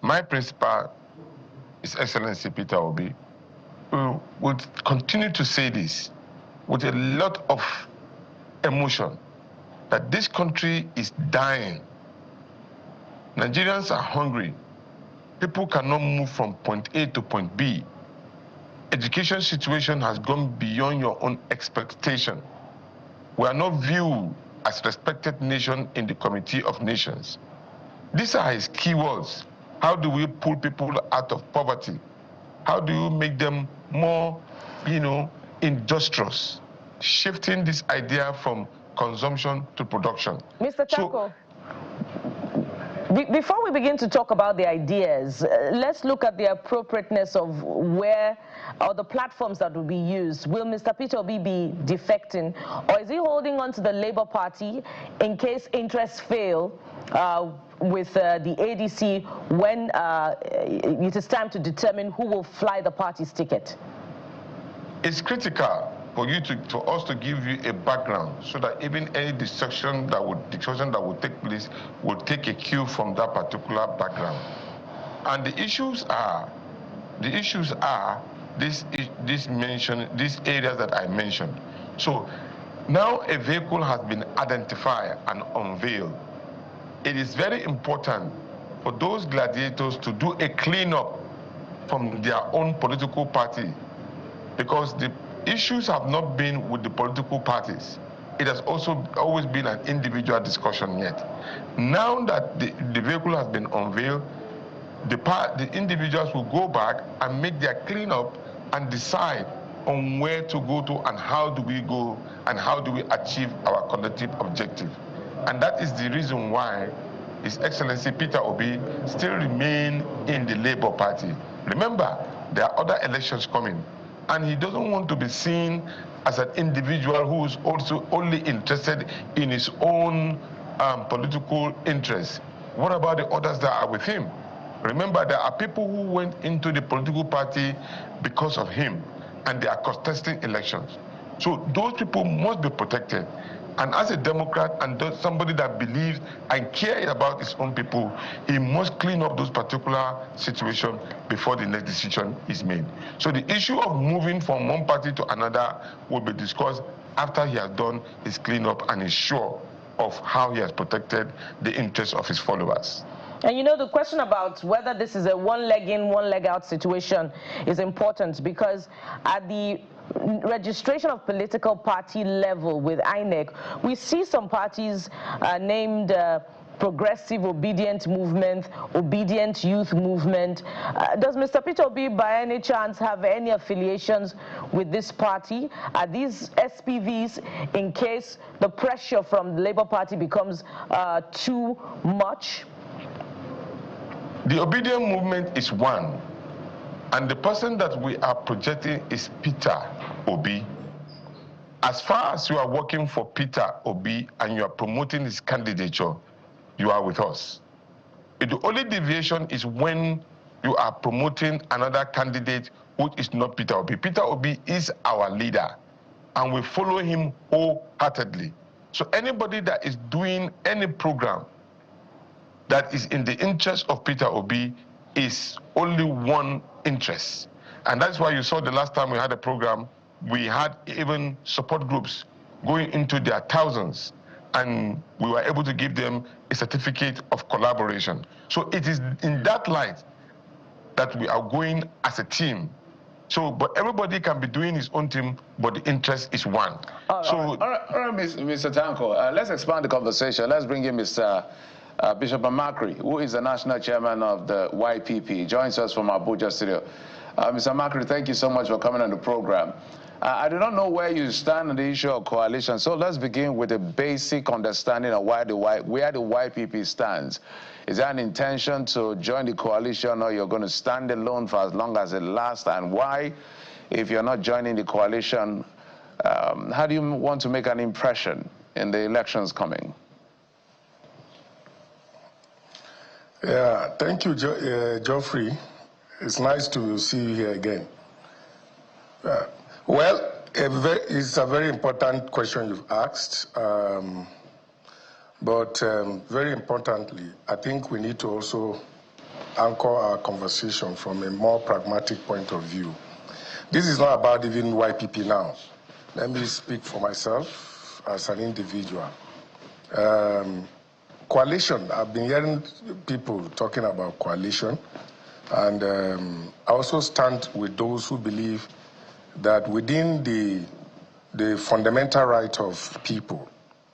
my principal, His Excellency Peter Obi, would continue to say this with a lot of emotion, that this country is dying. Nigerians are hungry. People cannot move from point A to point B. Education situation has gone beyond your own expectation. We are not viewed as respected nation in the Committee of Nations. These are his keywords. How do we pull people out of poverty? How do you make them more, industrious? Shifting this idea from consumption to production. Mr. Tako, before we begin to talk about the ideas, let's look at the appropriateness of where or the platforms that will be used. Will Mr. Peter Obi be defecting, or is he holding on to the Labour Party in case interests fail with the ADC when it is time to determine who will fly the party's ticket? It's critical for us to give you a background so that even any discussion that would take place will take a cue from that particular background. And the issues are these areas that I mentioned. So now a vehicle has been identified and unveiled. It is very important for those gladiators to do a cleanup from their own political party, because the issues have not been with the political parties. It has also always been an individual discussion yet. Now that the vehicle has been unveiled, the individuals will go back and make their cleanup and decide on where to go to and how do we go and how do we achieve our collective objective. And that is the reason why His Excellency Peter Obi still remains in the Labour Party. Remember, there are other elections coming, and he doesn't want to be seen as an individual who is also only interested in his own political interests. What about the others that are with him? Remember, there are people who went into the political party because of him, and they are contesting elections. So those people must be protected. And as a Democrat and somebody that believes and cares about his own people, he must clean up those particular situations before the next decision is made. So the issue of moving from one party to another will be discussed after he has done his cleanup and is sure of how he has protected the interests of his followers. And the question about whether this is a one leg in, one leg out situation is important, because at the registration of political party level with INEC, we see some parties named Progressive Obedient Movement, Obedient Youth Movement. Does Mr. Peter Obi by any chance have any affiliations with this party? Are these SPVs in case the pressure from the Labour Party becomes too much? The Obedient Movement is one, and the person that we are projecting is Peter Obi. As far as you are working for Peter Obi and you are promoting his candidature, you are with us. The only deviation is when you are promoting another candidate who is not Peter Obi. Peter Obi is our leader, and we follow him wholeheartedly. So anybody that is doing any program that is in the interest of Peter Obi is only one interest. And that's why you saw the last time we had a program, we had even support groups going into their thousands, and we were able to give them a certificate of collaboration. So it is in that light that we are going as a team. So, but everybody can be doing his own thing, but the interest is one. All right, Mr. Tanko, let's expand the conversation. Let's bring in Mr. Bishop Amakiri, who is the national chairman of the YPP. He joins us from Abuja studio. Mr. Amakiri, thank you so much for coming on the program. I do not know where you stand on the issue of coalition, so let's begin with a basic understanding of where the YPP stands. Is there an intention to join the coalition, or you're going to stand alone for as long as it lasts, and why? If you're not joining the coalition, how do you want to make an impression in the elections coming? Yeah, thank you, Geoffrey. It's nice to see you here again. Well, it's a very important question you've asked. But very importantly, I think we need to also anchor our conversation from a more pragmatic point of view. This is not about even YPP now. Let me speak for myself as an individual. Coalition, I've been hearing people talking about coalition, and I also stand with those who believe that within the fundamental right of people,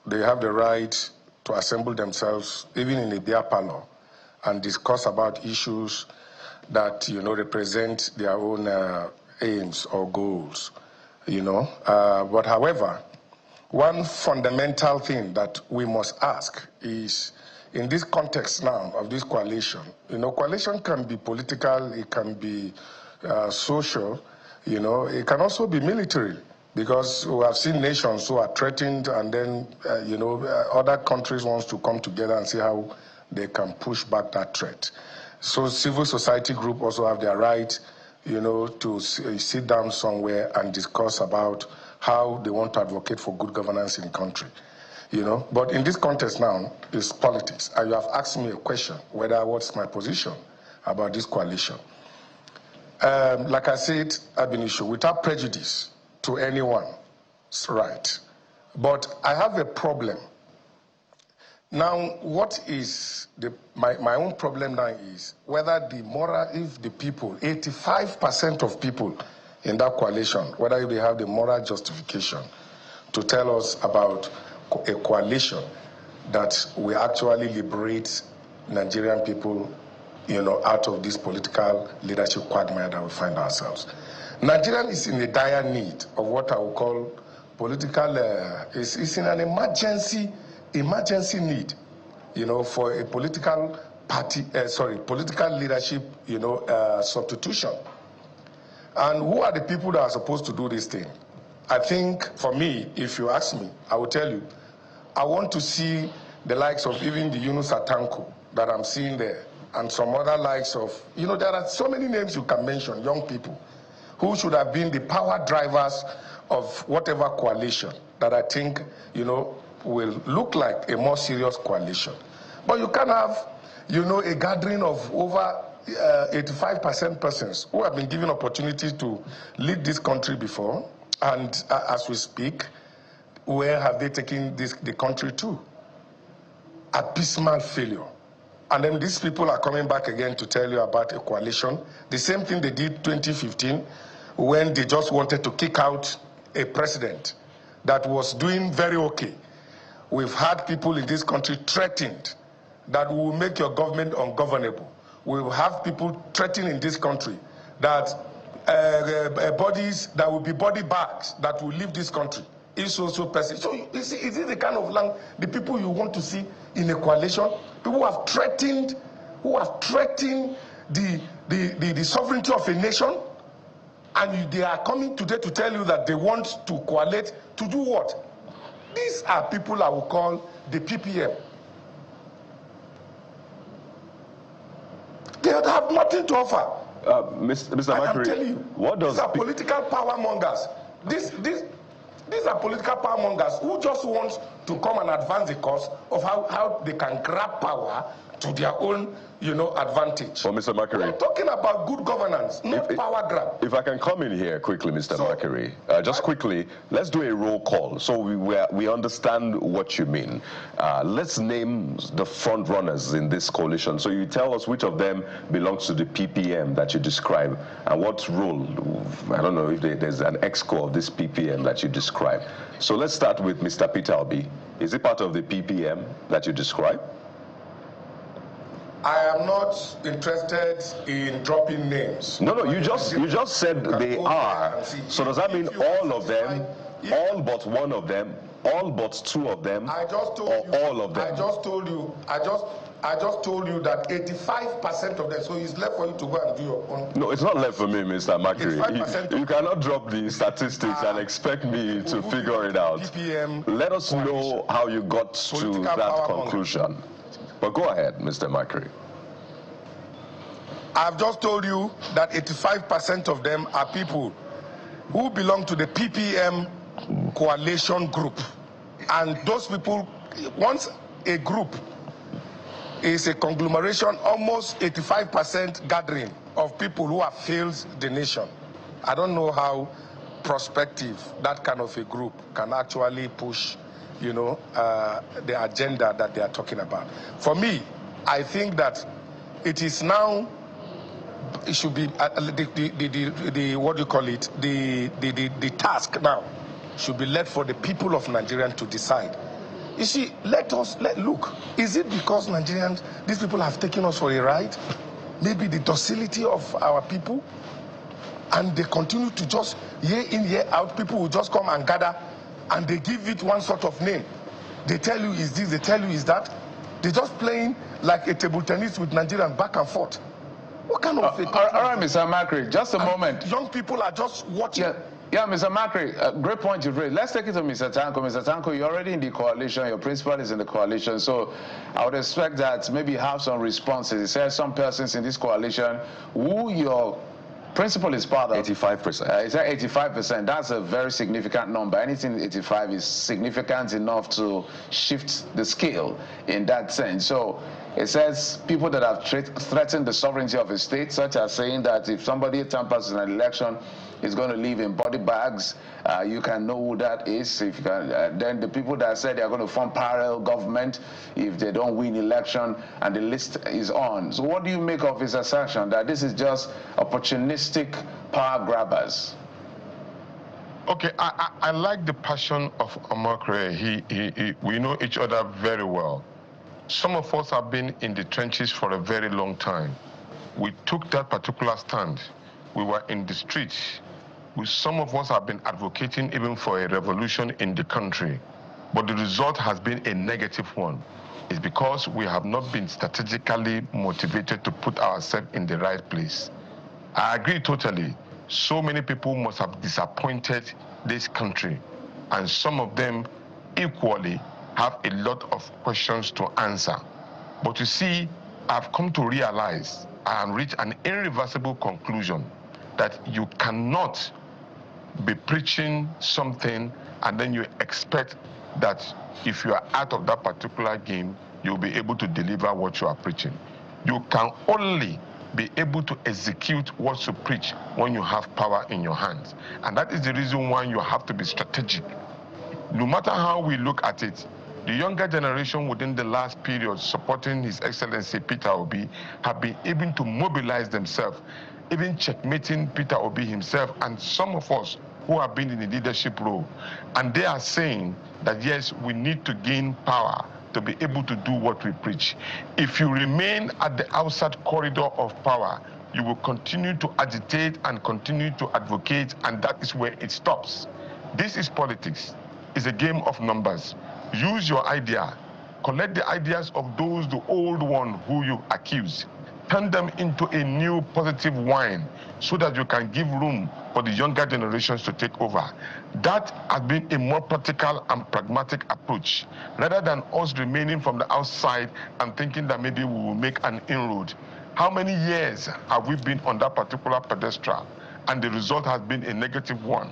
they have the right to assemble themselves, even in a beer parlor, and discuss about issues that, represent their own aims or goals, But however, one fundamental thing that we must ask is, in this context now of this coalition, coalition can be political, it can be social, it can also be military. Because we have seen nations who are threatened, and then, other countries want to come together and see how they can push back that threat. So civil society groups also have their right, to sit down somewhere and discuss about how they want to advocate for good governance in the country. But in this context now, it's politics. And you have asked me a question, what's my position about this coalition. Like I said, I've been issued without prejudice to anyone's right. But I have a problem. Now, what is my own problem now is whether if the people, 85% of people in that coalition, whether they have the moral justification to tell us about a coalition that will actually liberate Nigerian people, out of this political leadership quagmire that we find ourselves. Nigeria is in a dire need of what I would call political, it's in an emergency need, for a political party, political leadership, substitution. And who are the people that are supposed to do this thing? I think, for me, if you ask me, I will tell you, I want to see the likes of even the Yunusa that I'm seeing there, and some other likes of, there are so many names you can mention, young people, who should have been the power drivers of whatever coalition that I think, will look like a more serious coalition. But you can have, a gathering of over 85% persons who have been given opportunity to lead this country before, and as we speak, where have they taken the country to? Abysmal failure. And then these people are coming back again to tell you about a coalition. The same thing they did 2015 when they just wanted to kick out a president that was doing very okay. We've had people in this country threatened that we will make your government ungovernable. We will have people threatening in this country that bodies that will be body bags that will leave this country. Is also person. So you see, is it the kind of the people you want to see in a coalition? People who have threatened, the sovereignty of a nation, and they are coming today to tell you that they want to coalesce to do what? These are people I will call the PPM. They have nothing to offer. Mr. Amakiri, I'm telling you, what does these are political power mongers. These are political power mongers who just want to come and advance the cause of how they can grab power to their own, advantage. Well, Mr. Amakiri, we're talking about good governance, not power grab. If I can come in here quickly, Mr. Amakiri, just quickly, let's do a roll call so we understand what you mean. Let's name the front runners in this coalition. So you tell us which of them belongs to the PPM that you describe, and what role, I don't know if there's an exco of this PPM that you describe. So let's start with Mr. Peter Obi. Is he part of the PPM that you describe? I am not interested in dropping names. No, you just said they are. So does that mean all of them, all but one of them, all but two of them, I just told or you, all of them? I just told you that 85% of them. So it's left for you to go and do your own. No, it's not left for me, Mr. Amakiri. You cannot drop the statistics and expect me to figure it out. Let us know how you got to that conclusion. But go ahead, Mr. Amakiri. I've just told you that 85% of them are people who belong to the PPM coalition group. And those people, once a group is a conglomeration, almost 85% gathering of people who have failed the nation. I don't know how prospective that kind of a group can actually push, you know, the agenda that they are talking about. For me, I think that it is now, it should be what do you call it? The task now should be left for the people of Nigeria to decide. You see, look, is it because Nigerians, these people have taken us for a ride? Maybe the docility of our people, and they continue to just, year in, year out, people will just come and gather, and they give it one sort of name. They tell you is this, they tell you is that. They're just playing like a table tennis with Nigerians back and forth. What kind of... all right, Mr. Amakiri, just a moment. Young people are just watching. Yeah, Mr. Amakiri, great point you've raised. Let's take it to Mr. Tanko. Mr. Tanko, you're already in the coalition. Your principal is in the coalition. So I would expect that maybe you have some responses. He says some persons in this coalition who your principal is part of. 85%. Is that 85%? That's a very significant number. Anything 85 is significant enough to shift the scale in that sense. So it says people that have threatened the sovereignty of a state, such as saying that if somebody tampers in an election, is going to live in body bags. You can know who that is. If you can, then the people that said they are going to form parallel government if they don't win election, and the list is on. So what do you make of his assertion that this is just opportunistic power grabbers? Okay, I like the passion of Amakiri. We know each other very well. Some of us have been in the trenches for a very long time. We took that particular stand. We were in the streets. Some of us have been advocating even for a revolution in the country. But the result has been a negative one. It's because we have not been strategically motivated to put ourselves in the right place. I agree totally. So many people must have disappointed this country. And some of them equally have a lot of questions to answer. But you see, I've come to realize and reach an irreversible conclusion that you cannot be preaching something and then you expect that if you are out of that particular game, you'll be able to deliver what you are preaching. You can only be able to execute what you preach when you have power in your hands. And that is the reason why you have to be strategic. No matter how we look at it, the younger generation within the last period supporting His Excellency Peter Obi have been able to mobilize themselves, even checkmating Peter Obi himself and some of us who have been in the leadership role. And they are saying that, yes, we need to gain power to be able to do what we preach. If you remain at the outside corridor of power, you will continue to agitate and continue to advocate, and that is where it stops. This is politics. It's a game of numbers. Use your idea. Collect the ideas of those, the old one who you accuse. Turn them into a new positive wine so that you can give room for the younger generations to take over. That has been a more practical and pragmatic approach, rather than us remaining from the outside and thinking that maybe we will make an inroad. How many years have we been on that particular pedestal, and the result has been a negative one?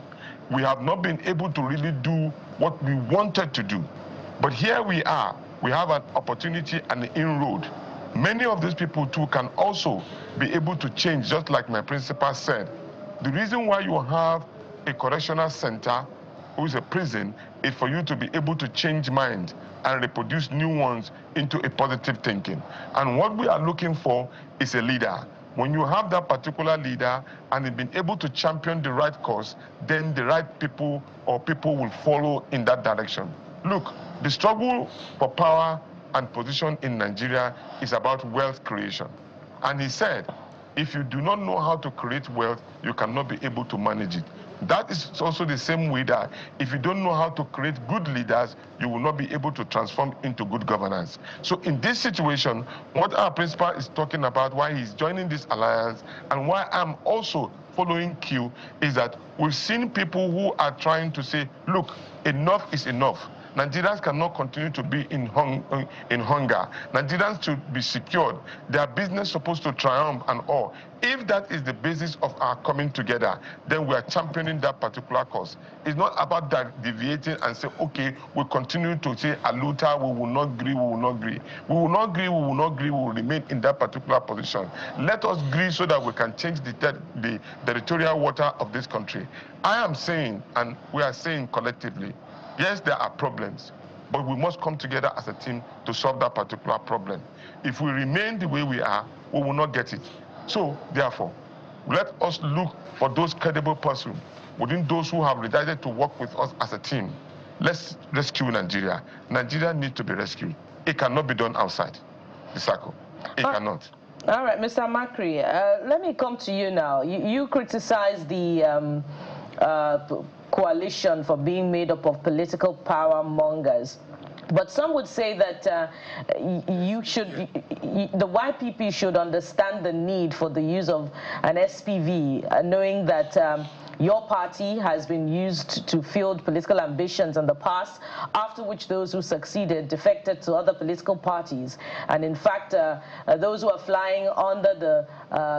We have not been able to really do what we wanted to do. But here we are. We have an opportunity and an inroad. Many of these people too can also be able to change, just like my principal said. The reason why you have a correctional center, who is a prison, is for you to be able to change mind and reproduce new ones into a positive thinking. And what we are looking for is a leader. When you have that particular leader and you've been able to champion the right cause, then the right people or people will follow in that direction. Look, the struggle for power and position in Nigeria is about wealth creation. And he said, if you do not know how to create wealth, you cannot be able to manage it. That is also the same way that if you don't know how to create good leaders, you will not be able to transform into good governance. So in this situation, what our principal is talking about, why he's joining this alliance, and why I'm also following Q, is that we've seen people who are trying to say, look, enough is enough. Nigerians cannot continue to be in hunger. Nigerians should be secured. Their business is supposed to triumph and all. If that is the basis of our coming together, then we are championing that particular cause. It's not about that deviating and say, okay, we continue to say, Aluta, we will not agree, we will not agree. We will not agree, we will not agree, we will remain in that particular position. Let us agree so that we can change the territorial water of this country. I am saying, and we are saying collectively, yes, there are problems, but we must come together as a team to solve that particular problem. If we remain the way we are, we will not get it. So, therefore, let us look for those credible persons within those who have decided to work with us as a team. Let's rescue Nigeria. Nigeria needs to be rescued. It cannot be done outside the circle. It cannot. All right, Mr. Amakiri, let me come to you now. You criticize the coalition for being made up of political power mongers. But some would say that the YPP should understand the need for the use of an SPV, knowing that your party has been used to field political ambitions in the past, after which those who succeeded defected to other political parties. And in fact, those who are flying under the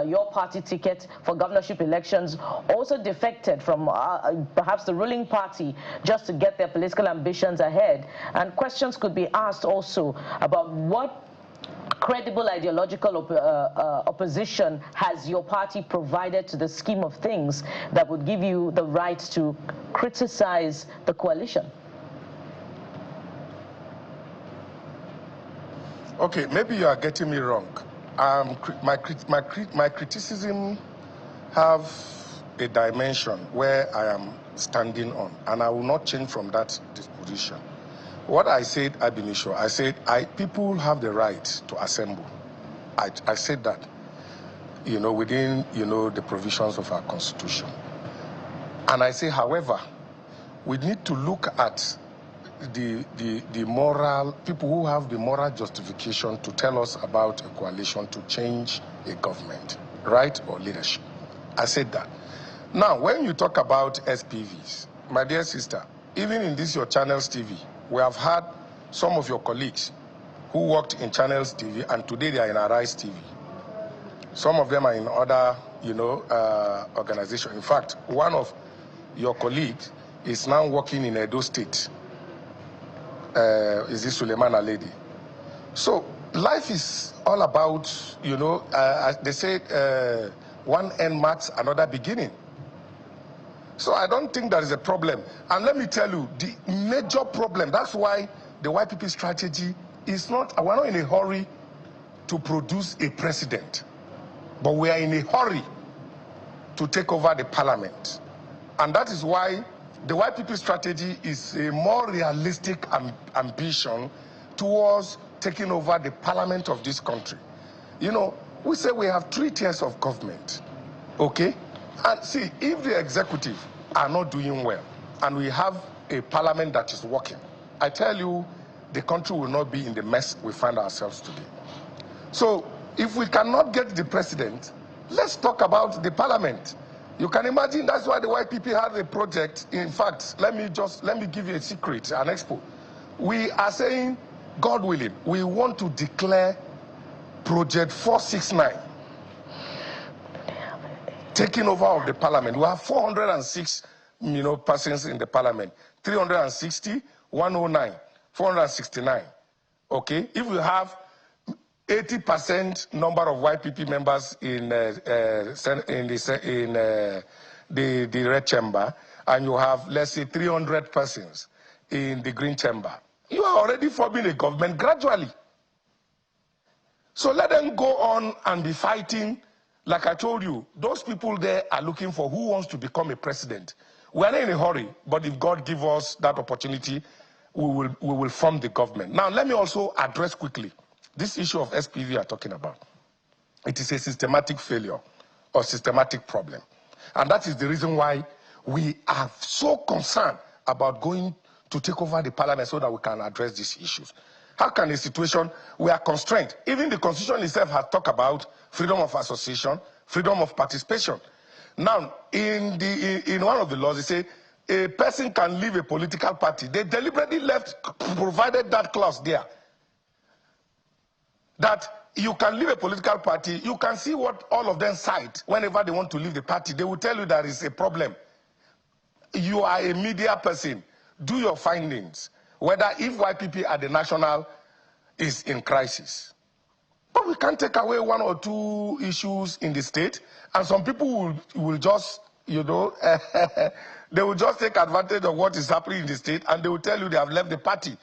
your party ticket for governorship elections also defected from perhaps the ruling party just to get their political ambitions ahead. And questions could be asked also about what credible ideological opposition has your party provided to the scheme of things that would give you the right to criticize the coalition? Okay, maybe you are getting me wrong. My criticism have a dimension where I am standing on, and I will not change from that disposition. What I said, I've been sure. I said, people have the right to assemble. I said that, within, the provisions of our constitution. And I say, however, we need to look at the moral, people who have the moral justification to tell us about a coalition to change a government, right, or leadership. I said that. Now, when you talk about SPVs, my dear sister, even in this your Channels TV, we have had some of your colleagues who worked in Channels TV, and today they are in Arise TV. Some of them are in other, organizations. In fact, one of your colleagues is now working in Edo State. Is this Suleiman Aledi? So life is all about, they say one end marks another beginning. So I don't think there is a problem. And let me tell you, the major problem, that's why the YPP strategy is not, we're not in a hurry to produce a president, but we are in a hurry to take over the parliament. And that is why the YPP strategy is a more realistic ambition towards taking over the parliament of this country. We say we have 3 tiers of government, okay? And see, if the executive are not doing well, and we have a parliament that is working, I tell you, the country will not be in the mess we find ourselves today. So, if we cannot get the president, let's talk about the parliament. You can imagine that's why the YPP had a project. In fact, let me give you a secret, an expo. We are saying, God willing, we want to declare Project 469. Taking over of the parliament. We have 406, persons in the parliament. 360, 109, 469. Okay? If we have 80% number of YPP members in the red chamber, and you have, let's say, 300 persons in the green chamber, you are already forming a government gradually. So let them go on and be fighting. Like I told you, those people there are looking for who wants to become a president. We are not in a hurry, but if God gives us that opportunity, we will form the government. Now, let me also address quickly this issue of SPV we are talking about. It is a systematic failure or systematic problem. And that is the reason why we are so concerned about going to take over the parliament so that we can address these issues. How can a situation, we are constrained? Even the constitution itself has talked about freedom of association, freedom of participation. Now, in one of the laws, it says a person can leave a political party. They deliberately provided that clause there. That you can leave a political party, you can see what all of them cite whenever they want to leave the party. They will tell you there is a problem. You are a media person. Do your findings. Whether if YPP at the national is in crisis. But we can't take away one or two issues in the state, and some people will just, you know, they will just take advantage of what is happening in the state, and they will tell you they have left the party.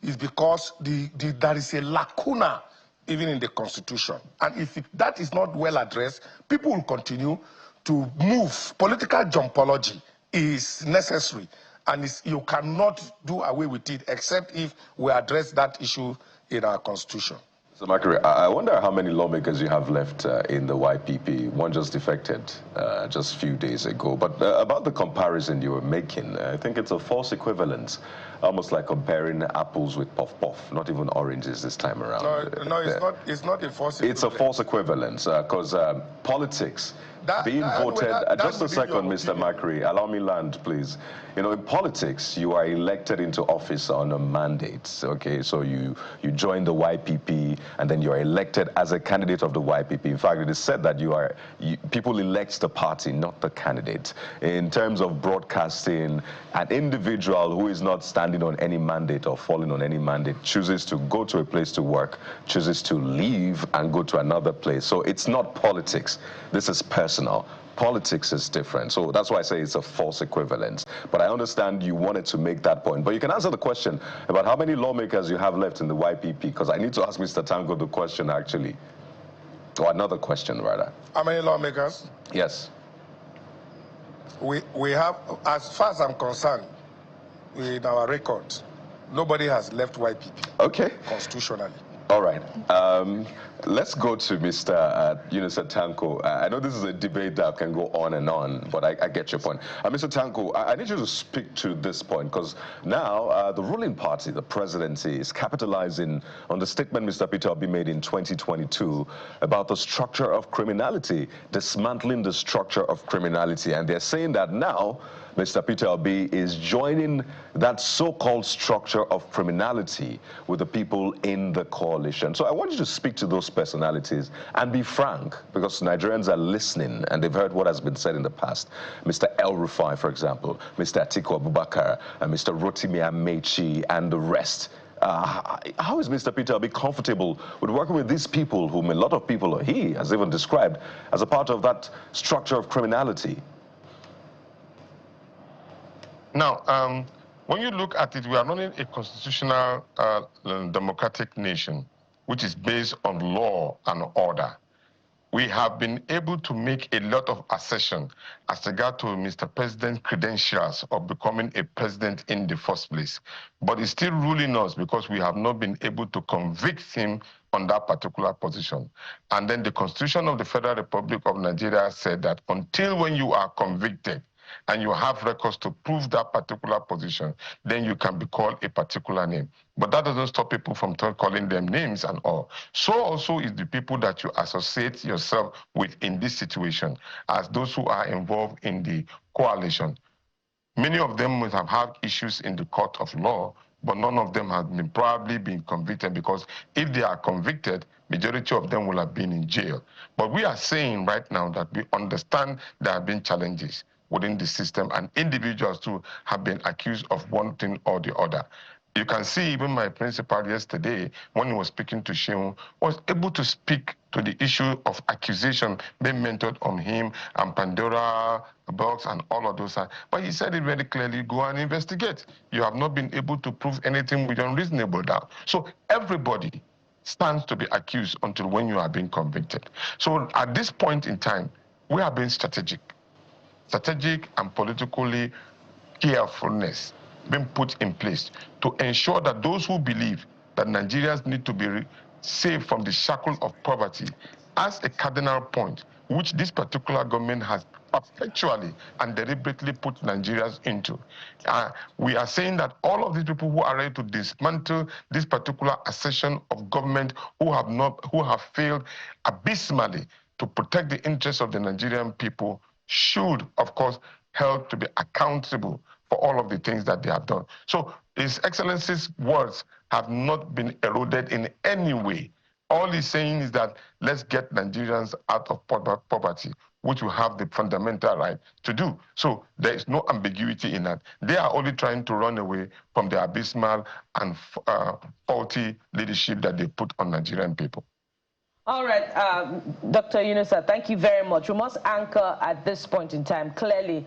It's because there is a lacuna even in the constitution. And if that is not well addressed, people will continue to move. Political jumpology is necessary, and you cannot do away with it except if we address that issue in our constitution. So, Amakiri, I wonder how many lawmakers you have left in the YPP. One just defected just a few days ago. But about the comparison you were making, I think it's a false equivalence, almost like comparing apples with puff-puff, not even oranges this time around. No, it's not a false equivalence. It's a false equivalence because politics, being voted... just a second, Mr. Amakiri, allow me land, please. You know, in politics, you are elected into office on a mandate, okay? So you join the YPP, and then you are elected as a candidate of the YPP. In fact, it is said that people elect the party, not the candidate. In terms of broadcasting, an individual who is not standing on any mandate or falling on any mandate chooses to go to a place to work, chooses to leave and go to another place. So it's not politics. This is personal. Politics is different. So that's why I say it's a false equivalence. But I understand you wanted to make that point. But you can answer the question about how many lawmakers you have left in the YPP, because I need to ask Mr. Tanko the question, actually. Or another question, rather. How many lawmakers? Yes. We have, as far as I'm concerned, in our records, nobody has left YPP. Okay. Constitutionally. All right. Let's go to Mr. Yunusa Tanko. I know this is a debate that can go on and on, but I get your point. Mr. Tanko, I need you to speak to this point, because now the ruling party, the presidency, is capitalizing on the statement Mr. Peter Obi made in 2022 about the structure of criminality, dismantling the structure of criminality. And they're saying that now Mr. Peter Obi is joining that so-called structure of criminality with the people in the coalition. So I want you to speak to those personalities and be frank, because Nigerians are listening and they've heard what has been said in the past. Mr. El Rufai, for example, Mr. Atiku Abubakar, and Mr. Rotimi Amechi, and the rest. How is Mr. Peter Obi comfortable with working with these people whom a lot of people, or he has even described, as a part of that structure of criminality? Now, when you look at it, we are running a constitutional democratic nation, which is based on law and order. We have been able to make a lot of assertion as regard to Mr. President's credentials of becoming a president in the first place. But he's still ruling us because we have not been able to convict him on that particular position. And then the Constitution of the Federal Republic of Nigeria said that until when you are convicted, and you have records to prove that particular position, then you can be called a particular name. But that doesn't stop people from calling them names and all. So also is the people that you associate yourself with in this situation, as those who are involved in the coalition. Many of them must have had issues in the court of law, but none of them have probably been convicted, because if they are convicted, majority of them will have been in jail. But we are saying right now that we understand there have been challenges within the system, and individuals too have been accused of one thing or the other. You can see even my principal yesterday, when he was speaking to Shehu, was able to speak to the issue of accusation being mentored on him and Pandora box and all of those. But he said it very clearly, go and investigate. You have not been able to prove anything with unreasonable doubt. So everybody stands to be accused until when you are being convicted. So at this point in time, we are being strategic and politically carefulness being put in place to ensure that those who believe that Nigerians need to be saved from the shackle of poverty as a cardinal point, which this particular government has perpetually and deliberately put Nigerians into. We are saying that all of these people who are ready to dismantle this particular assertion of government, who have failed abysmally to protect the interests of the Nigerian people, should, of course, held to be accountable for all of the things that they have done. So His Excellency's words have not been eroded in any way. All he's saying is that let's get Nigerians out of poverty, which we have the fundamental right to do. So there is no ambiguity in that. They are only trying to run away from the abysmal and faulty leadership that they put on Nigerian people. All right, Dr. Yunusa, thank you very much. We must anchor at this point in time. Clearly,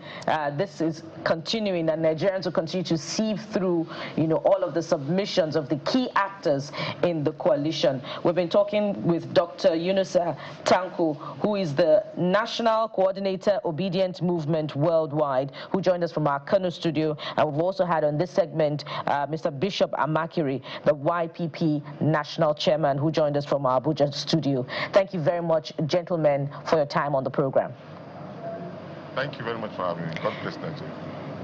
this is continuing, and Nigerians will continue to sieve through, all of the submissions of the key actors in the coalition. We've been talking with Dr. Yunusa Tanko, who is the National Coordinator, Obedient Movement Worldwide, who joined us from our Kano studio. And we've also had on this segment Mr. Bishop Amakiri, the YPP National Chairman, who joined us from our Abuja studio. Thank you very much, gentlemen, for your time on the program. Thank you very much for having me. God bless Nigeria.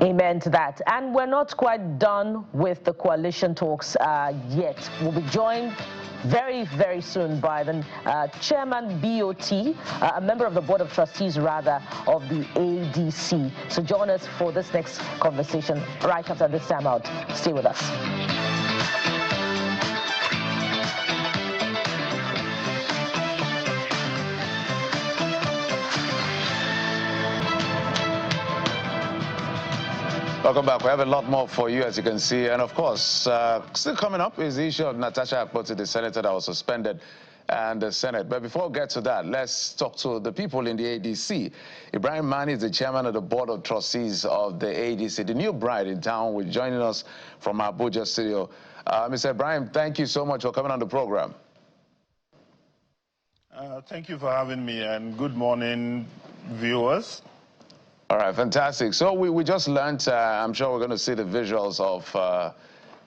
Amen to that. And we're not quite done with the coalition talks yet. We'll be joined very, very soon by the Chairman BOT, a member of the Board of Trustees, rather, of the ADC. So join us for this next conversation right after this time out. Stay with us. Welcome back. We have a lot more for you, as you can see. And of course, still coming up is the issue of Natasha Akpoti, the senator that was suspended, and the Senate. But before we get to that, let's talk to the people in the ADC. Ibrahim Mani is the chairman of the Board of Trustees of the ADC. The new bride in town will joining us from our Abuja studio. Mr. Ibrahim, thank you so much for coming on the program. Thank you for having me, and good morning, viewers. All right, fantastic. So we just learned, I'm sure we're going to see the visuals of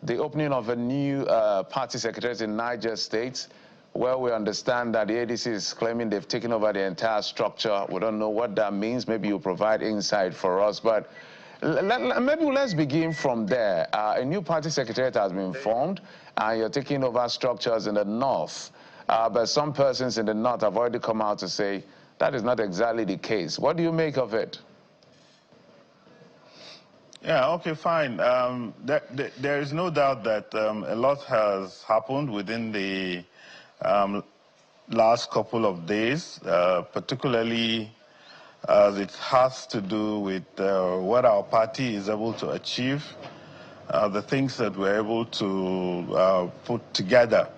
the opening of a new party secretariat in Niger State, where we understand that the ADC is claiming they've taken over the entire structure. We don't know what that means. Maybe you'll provide insight for us. But maybe let's begin from there. A new party secretariat has been formed, and you're taking over structures in the north. But some persons in the north have already come out to say that is not exactly the case. What do you make of it? Yeah, okay, fine. There is no doubt that a lot has happened within the last couple of days, particularly as it has to do with what our party is able to achieve, the things that we're able to put together.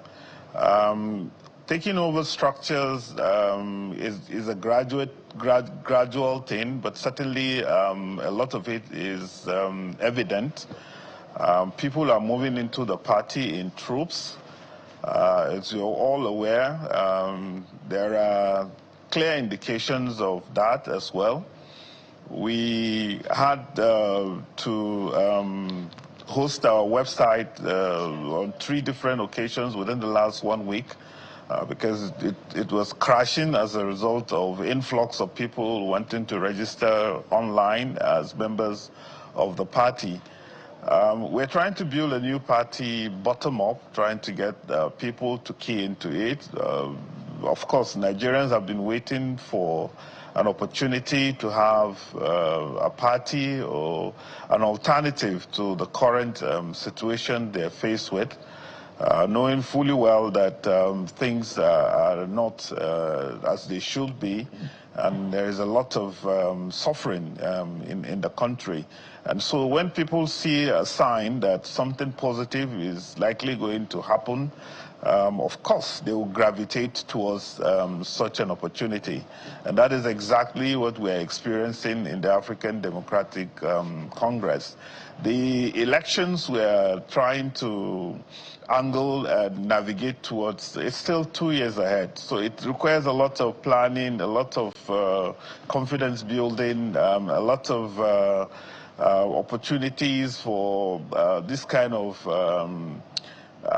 Taking over structures is a gradual thing, but certainly a lot of it is evident. People are moving into the party in troops. As you're all aware, there are clear indications of that as well. We had to host our website on 3 different occasions within the last 1 week. Because it was crashing as a result of influx of people wanting to register online as members of the party. We're trying to build a new party bottom up, trying to get people to key into it. Of course, Nigerians have been waiting for an opportunity to have a party or an alternative to the current situation they're faced with. Knowing fully well that things are not as they should be, and there is a lot of suffering in the country. And so when people see a sign that something positive is likely going to happen, of course, they will gravitate towards such an opportunity. And that is exactly what we're experiencing in the African Democratic Congress. The elections we're trying to angle and navigate towards, it's still 2 years ahead. So it requires a lot of planning, a lot of confidence building, a lot of opportunities for this kind of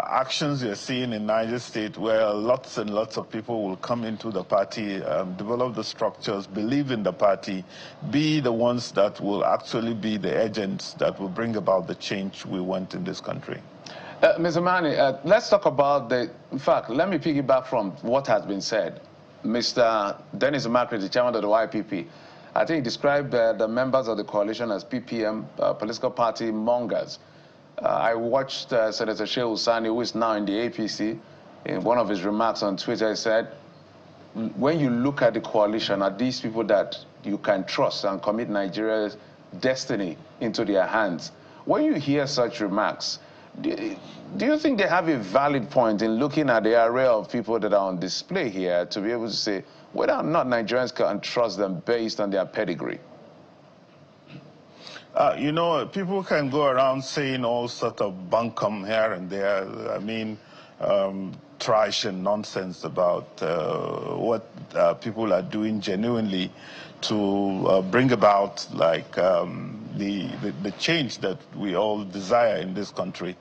actions you're seeing in Niger State, where lots and lots of people will come into the party, develop the structures, believe in the party, be the ones that will actually be the agents that will bring about the change we want in this country. Mr. Mani, let's talk about in fact, let me piggyback from what has been said. Mr. Dennis Amakiri, the chairman of the YPP, I think he described the members of the coalition as PPM, political party mongers. I watched Senator Shehu Sani, who is now in the APC. In one of his remarks on Twitter, he said, when you look at the coalition, are these people that you can trust and commit Nigeria's destiny into their hands? When you hear such remarks, do you think they have a valid point in looking at the array of people that are on display here to be able to say whether or not Nigerians can trust them based on their pedigree? You know, people can go around saying all sort of bunkum here and there. I mean, trash and nonsense about what people are doing genuinely to bring about, like, the change that we all desire in this country.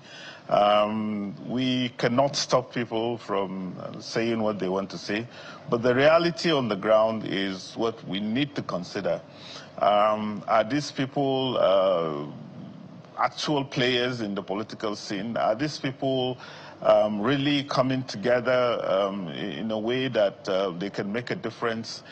We cannot stop people from saying what they want to say, but the reality on the ground is what we need to consider. Are these people actual players in the political scene? Are these people really coming together in a way that they can make a difference?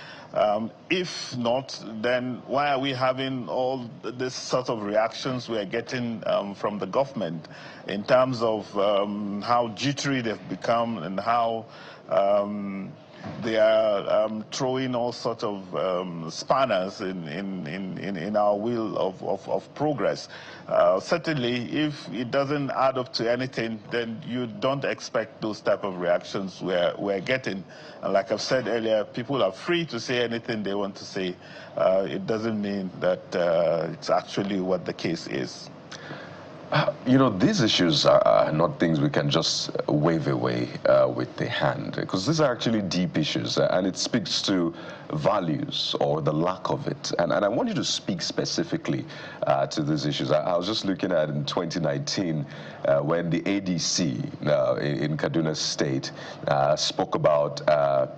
If not, then why are we having all this sort of reactions we are getting from the government in terms of how jittery they've become and how they are throwing all sorts of spanners in our wheel of progress. Certainly, if it doesn't add up to anything, then you don't expect those type of reactions we're getting. And like I've said earlier, people are free to say anything they want to say. It doesn't mean that it's actually what the case is. You know, these issues are not things we can just wave away with the hand, because these are actually deep issues, and it speaks to values or the lack of it. And I want you to speak specifically to these issues. I was just looking at in 2019 when the ADC in Kaduna State spoke about,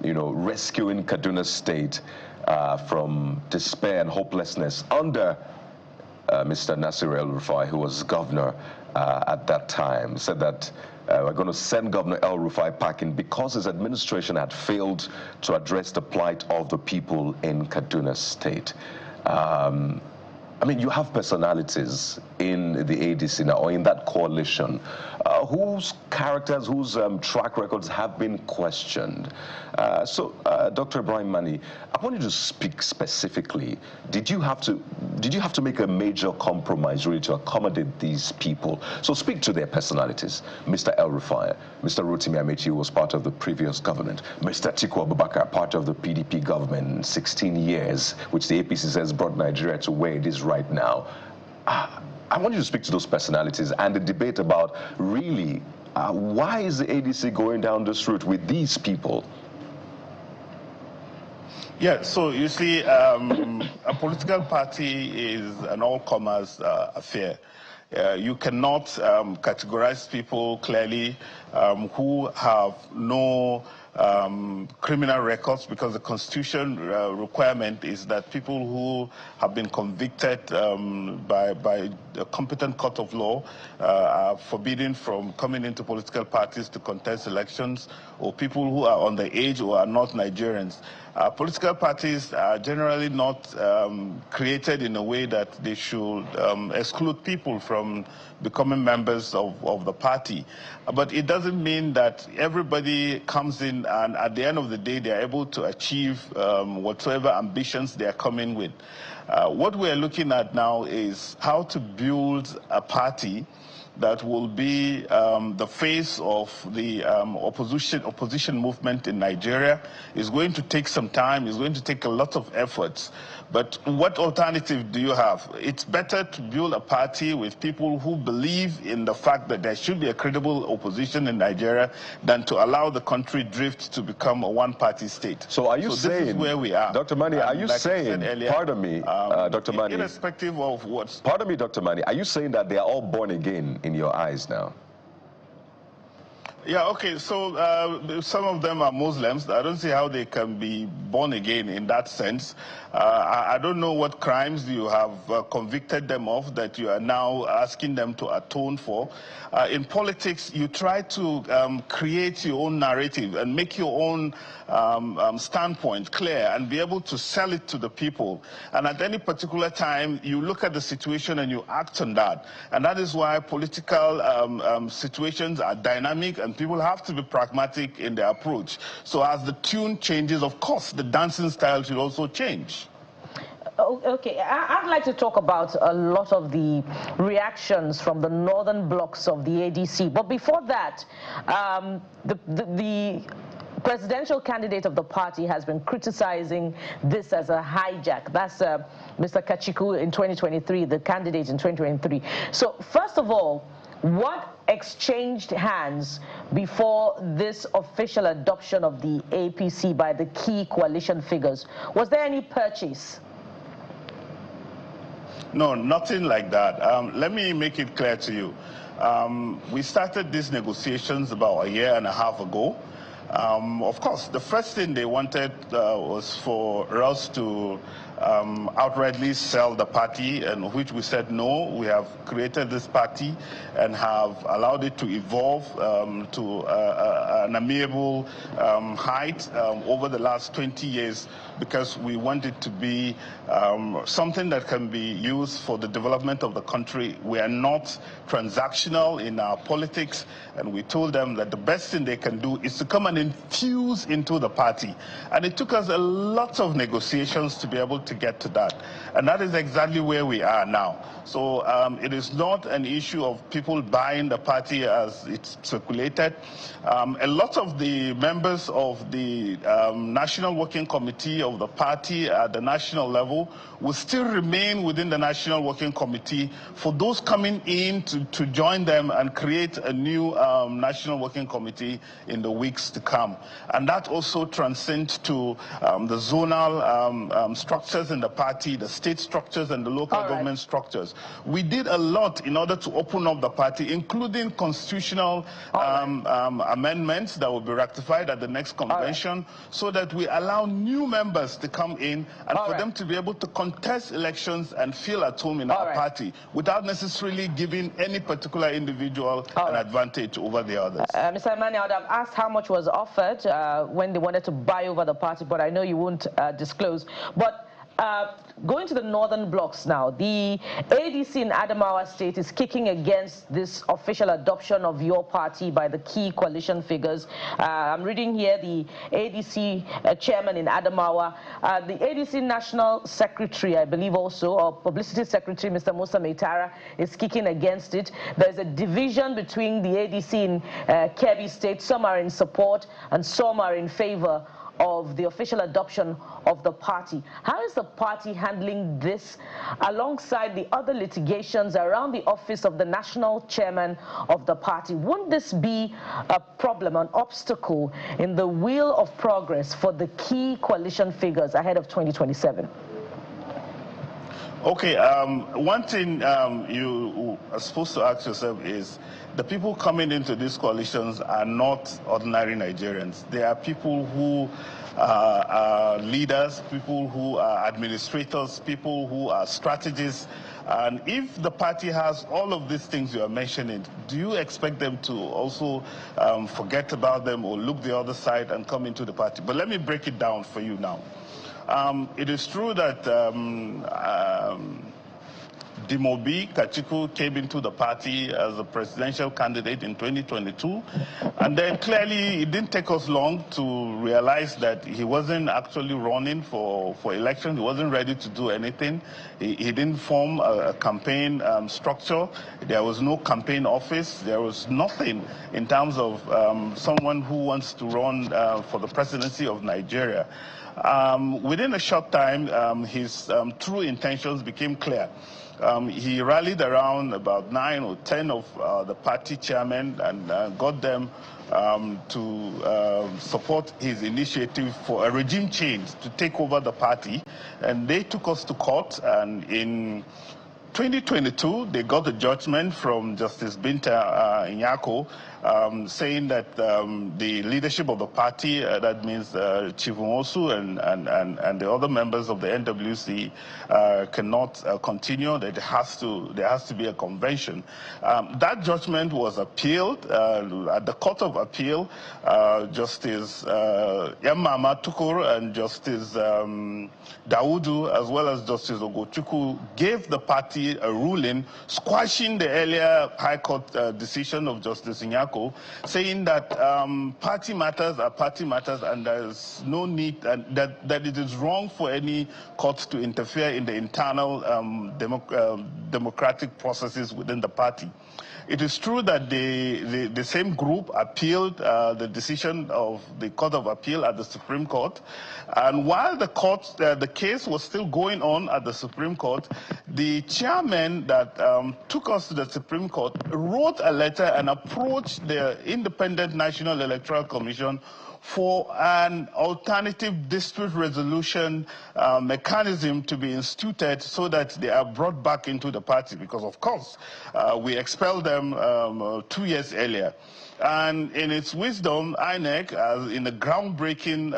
you know, rescuing Kaduna State from despair and hopelessness under Mr. Nasir El-Rufai, who was governor at that time, said that we're going to send Governor El-Rufai packing because his administration had failed to address the plight of the people in Kaduna State. I mean, you have personalities in the ADC now, or in that coalition, whose characters, whose track records have been questioned. So, Dr. Ibrahim Mani, I want you to speak specifically. Did you have to make a major compromise really to accommodate these people? So speak to their personalities. Mr. El-Rufai, Mr. Rotimi Amechi, who was part of the previous government, Mr. Atiku Abubakar, part of the PDP government in 16 years, which the APC says brought Nigeria to where it is right now. I want you to speak to those personalities and the debate about really why is the ADC going down this route with these people? Yeah, so you see, a political party is an all-comers affair. You cannot categorize people clearly who have no criminal records, because the constitution requirement is that people who have been convicted by a competent court of law are forbidden from coming into political parties to contest elections, or people who are underage or are not Nigerians. Political parties are generally not created in a way that they should exclude people from becoming members of the party. But it doesn't mean that everybody comes in and at the end of the day they are able to achieve whatever ambitions they are coming with. What we are looking at now is how to build a party that will be the face of the opposition movement in Nigeria. Is going to take some time, it's going to take a lot of efforts. But what alternative do you have? It's better to build a party with people who believe in the fact that there should be a credible opposition in Nigeria than to allow the country drift to become a one-party state. So are you saying, this is where we are. Dr. Mani, are you like saying, earlier, pardon me, Dr. Mani, irrespective of what's... Pardon me, Dr. Mani, are you saying that they are all born again in your eyes now? Yeah, okay, so some of them are Muslims. I don't see how they can be born again in that sense. I don't know what crimes you have convicted them of that you are now asking them to atone for. In politics, you try to create your own narrative and make your own standpoint clear and be able to sell it to the people. And at any particular time, you look at the situation and you act on that. And that is why political situations are dynamic and people have to be pragmatic in their approach. So as the tune changes, of course, the dancing style should also change. Okay, I'd like to talk about a lot of the reactions from the northern blocks of the ADC. But before that, the presidential candidate of the party has been criticizing this as a hijack. That's Mr. Kachiku in 2023, the candidate in 2023. So first of all, what exchanged hands before this official adoption of the APC by the key coalition figures? Was there any purchase? No, nothing like that. Let me make it clear to you. We started these negotiations about a year and a half ago. Of course, the first thing they wanted was for us to outrightly sell the party, and which we said no. We have created this party and have allowed it to evolve to an amiable height over the last 20 years, because we want it to be something that can be used for the development of the country. We are not transactional in our politics, and we told them that the best thing they can do is to come and infuse into the party. And it took us a lot of negotiations to be able to get to that. And that is exactly where we are now. So it is not an issue of people buying the party as it's circulated. A lot of the members of the National Working Committee of the party at the national level will still remain within the National Working Committee for those coming in to join them and create a new National Working Committee in the weeks to come. And that also transcends to the zonal structures in the party, the state structures and the local government structures. We did a lot in order to open up the party, including constitutional amendments that will be ratified at the next convention, so that we allow new members to come in and for them to be able to contest elections and feel at home in our party without necessarily giving any particular individual an advantage over the others. Mr. Imani, I would have asked how much was offered when they wanted to buy over the party, but I know you won't disclose. But going to the northern blocks now, the ADC in Adamawa State is kicking against this official adoption of your party by the key coalition figures. I'm reading here the ADC chairman in Adamawa, the ADC national secretary, I believe also, or publicity secretary, Mr. Musa Meitara, is kicking against it. There's a division between the ADC in Kebbi State. Some are in support and some are in favor of the official adoption of the party. How is the party handling this alongside the other litigations around the office of the national chairman of the party? Wouldn't this be a problem, an obstacle in the wheel of progress for the key coalition figures ahead of 2027? Okay, one thing you are supposed to ask yourself is, the people coming into these coalitions are not ordinary Nigerians. They are people who are leaders, people who are administrators, people who are strategists. And if the party has all of these things you are mentioning, do you expect them to also forget about them or look the other side and come into the party? But let me break it down for you now. It is true that Dimobi Kachiku came into the party as a presidential candidate in 2022, and then clearly it didn't take us long to realize that he wasn't actually running for election. He wasn't ready to do anything. He didn't form a campaign structure. There was no campaign office. There was nothing in terms of someone who wants to run for the presidency of Nigeria. Within a short time, his true intentions became clear. He rallied around about 9 or 10 of the party chairmen and got them to support his initiative for a regime change to take over the party. And they took us to court, and in 2022, they got a judgment from Justice Binta Nyako saying that the leadership of the party, that means Chief Nwosu and the other members of the NWC cannot continue, that there has to be a convention. That judgment was appealed at the Court of Appeal. Justice Yamama Tukur and Justice Daudu, as well as Justice Ogochukwu, gave the party a ruling squashing the earlier High Court decision of Justice Nyako, saying that party matters are party matters and there's no need, and that it is wrong for any court to interfere in the internal democratic processes within the party. It is true that the same group appealed the decision of the Court of Appeal at the Supreme Court, and while the case was still going on at the Supreme Court, the chairman that took us to the Supreme Court wrote a letter and approached the Independent National Electoral Commission for an alternative dispute resolution mechanism to be instituted so that they are brought back into the party, because of course we expelled them 2 years earlier. And in its wisdom, INEC, in a groundbreaking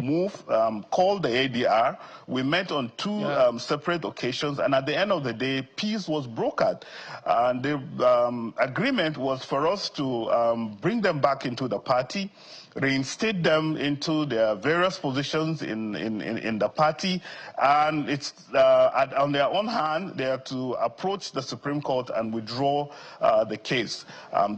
move called the ADR, we met on two separate occasions, and at the end of the day, peace was brokered. And the agreement was for us to bring them back into the party, reinstate them into their various positions in the party, and it's on their own hand they are to approach the Supreme Court and withdraw the case.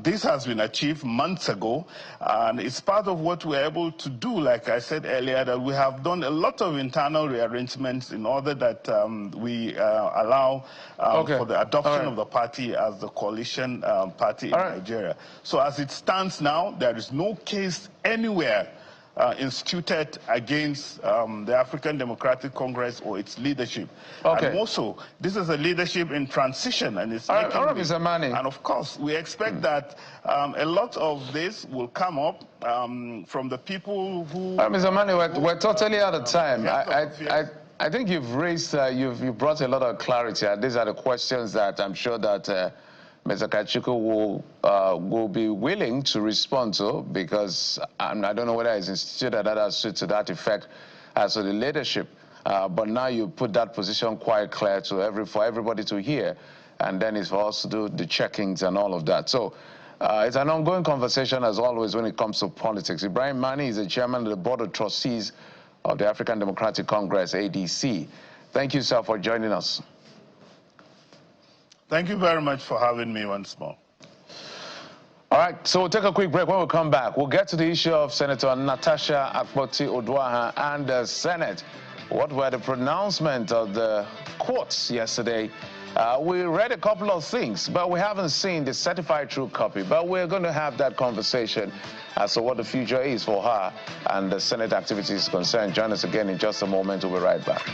This has been achieved months ago, and it's part of what we're able to do. Like I said earlier, that we have done a lot of internal rearrangements in order that we allow for the adoption of the party as the coalition party in Nigeria. So as it stands now, there is no case anywhere instituted against the African Democratic Congress or its leadership. And also, this is a leadership in transition, and it's and of course, we expect that a lot of this will come up from the people who... Mr. Mani, we're totally out of time. I think you've raised, you've brought a lot of clarity, and these are the questions that I'm sure that Mr. Kachuku will be willing to respond to, because I don't know whether it's instituted that has to that effect as to the leadership. But now you put that position quite clear to for everybody to hear, and then it's for us to do the checkings and all of that. So it's an ongoing conversation, as always, when it comes to politics. Ibrahim Mani is the chairman of the Board of Trustees of the African Democratic Congress, ADC. Thank you, sir, for joining us. Thank you very much for having me once more. All right, so we'll take a quick break. When we come back, we'll get to the issue of Senator Natasha Akpoti Senate and the Senate. What were the pronouncements of the courts yesterday? We read a couple of things, but we haven't seen the certified true copy. But we're going to have that conversation as to what the future is for her and the Senate activities concerned. Join us again in just a moment. We'll be right back.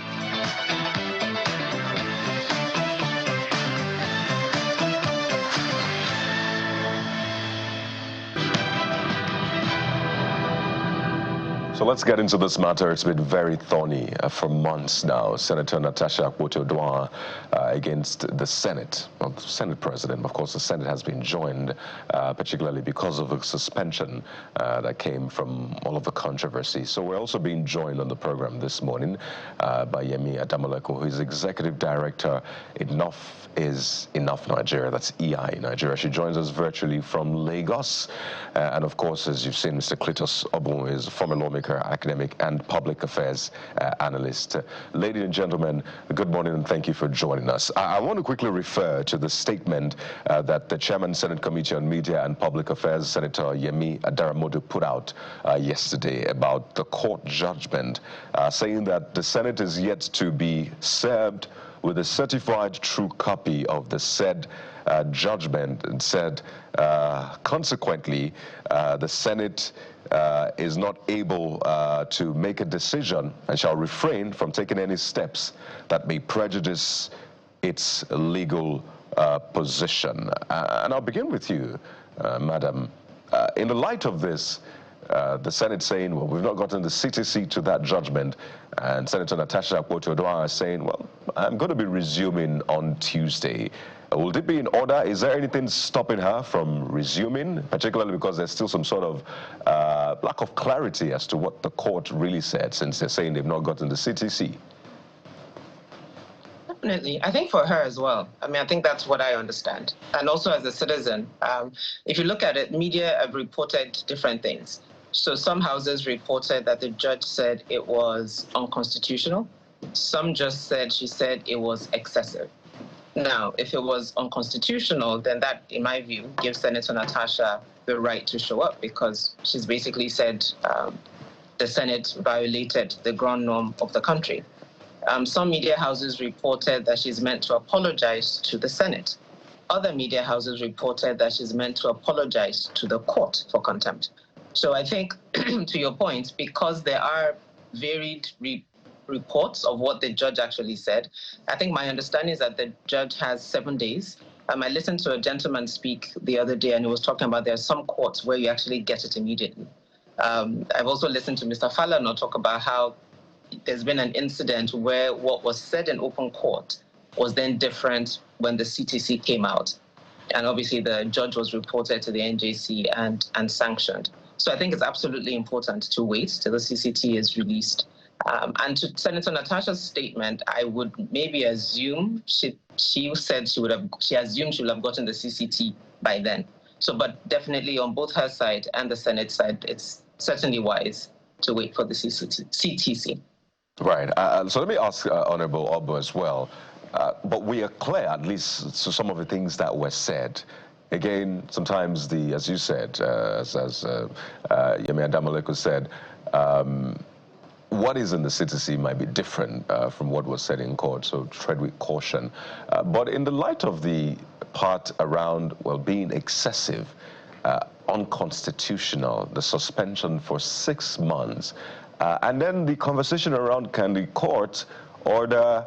So let's get into this matter. It's been very thorny for months now. Senator Natasha Akpoti Senate against the Senate, well, the Senate President. Of course, the Senate has been joined, particularly because of a suspension that came from all of the controversy. So we're also being joined on the program this morning by Yemi Adamuleko, who is Executive Director, Enough is Enough Nigeria. That's EI Nigeria. She joins us virtually from Lagos. And of course, as you've seen, Mr. Cletus Obun is a former lawmaker, academic and public affairs analyst. Ladies and gentlemen, good morning and thank you for joining us. I want to quickly refer to the statement that the Chairman Senate Committee on Media and Public Affairs, Senator Yemi Adaramodu, put out yesterday about the court judgment, saying that the Senate is yet to be served with a certified true copy of the said judgment, and said consequently the Senate is not able to make a decision and shall refrain from taking any steps that may prejudice its legal position. And I'll begin with you, Madam. In the light of this, The Senate saying, well, we've not gotten the CTC to that judgment. And Senator Natasha Akpoti Senate is saying, well, I'm going to be resuming on Tuesday. Will it be in order? Is there anything stopping her from resuming, particularly because there's still some sort of lack of clarity as to what the court really said, since they're saying they've not gotten the CTC? Definitely. I think for her as well. I mean, I think that's what I understand. And also as a citizen, if you look at it, media have reported different things. So some houses reported that the judge said it was unconstitutional. Some just said she said it was excessive. Now, if it was unconstitutional, then that, in my view, gives Senator Natasha the right to show up, because she's basically said the Senate violated the ground norm of the country. Some media houses reported that she's meant to apologize to the Senate. Other media houses reported that she's meant to apologize to the court for contempt. So I think, to your point, because there are varied reports of what the judge actually said, I think my understanding is that the judge has 7 days. I listened to a gentleman speak the other day, and he was talking about there are some courts where you actually get it immediately. I've also listened to Mr. Falana talk about how there's been an incident where what was said in open court was then different when the CTC came out. And obviously the judge was reported to the NJC and sanctioned. So I think it's absolutely important to wait till the CCT is released. And to Senator Natasha's statement, I would maybe assume she said she assumed she would have gotten the CCT by then. So, but definitely on both her side and the Senate side, it's certainly wise to wait for the CTC. Right. So let me ask Honorable Obo as well. But we are clear, at least, to some of the things that were said. Again, sometimes as you said, as Yemi Adamaleko said, what is in the CTC might be different from what was said in court, so tread with caution. But in the light of the part around, well, being excessive, unconstitutional, the suspension for 6 months, and then the conversation around, can the court order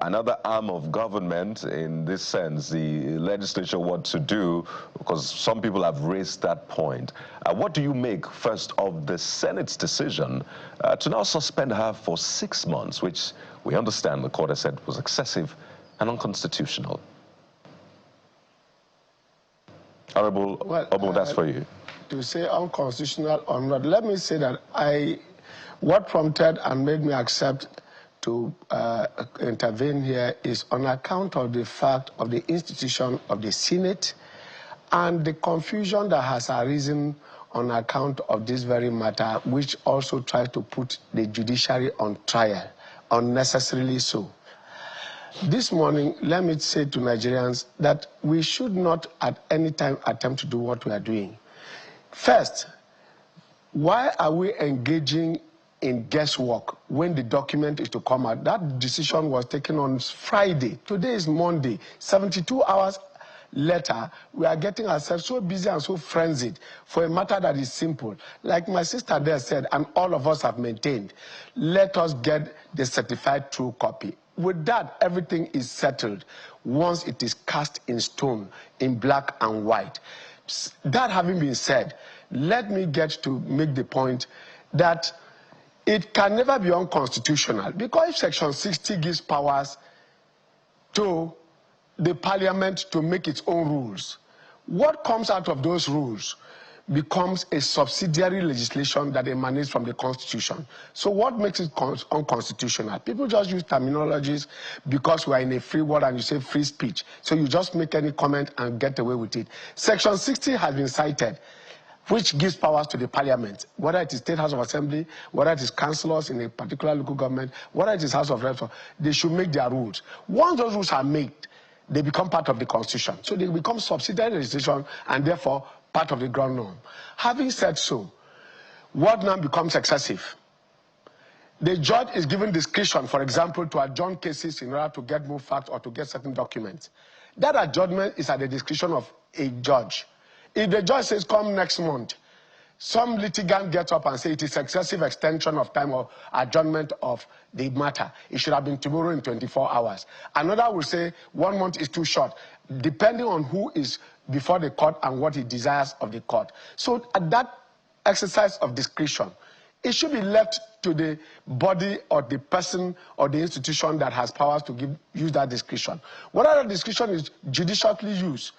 another arm of government, in this sense, the legislature, what to do, because some people have raised that point. What do you make, first, of the Senate's decision to now suspend her for 6 months, which we understand the court has said was excessive and unconstitutional? Honorable Obo, that's for you. To say unconstitutional or not, let me say that what prompted and made me accept to intervene here is on account of the fact of the institution of the Senate and the confusion that has arisen on account of this very matter, which also tries to put the judiciary on trial, unnecessarily so. This morning, let me say to Nigerians that we should not at any time attempt to do what we are doing. First, why are we engaging in guesswork when the document is to come out? That decision was taken on Friday. Today is Monday. 72 hours later, we are getting ourselves so busy and so frenzied for a matter that is simple. Like my sister there said, and all of us have maintained, let us get the certified true copy. With that, everything is settled once it is cast in stone, in black and white. That having been said, let me get to make the point that it can never be unconstitutional, because if Section 60 gives powers to the Parliament to make its own rules, what comes out of those rules becomes a subsidiary legislation that emanates from the Constitution. So what makes it unconstitutional? People just use terminologies because we are in a free world and you say free speech. So you just make any comment and get away with it. Section 60 has been cited, which gives powers to the Parliament, whether it is State House of Assembly, whether it is councillors in a particular local government, whether it is House of Reps, they should make their rules. Once those rules are made, they become part of the Constitution. So they become subsidiary legislation and therefore part of the ground norm. Having said so, what now becomes excessive? The judge is given discretion, for example, to adjourn cases in order to get more facts or to get certain documents. That adjournment is at the discretion of a judge. If the judge says, come next month, some litigant gets up and says it is excessive extension of time or adjournment of the matter. It should have been tomorrow in 24 hours. Another will say 1 month is too short, depending on who is before the court and what he desires of the court. So at that exercise of discretion, it should be left to the body or the person or the institution that has powers to use that discretion. Whether that discretion is judicially used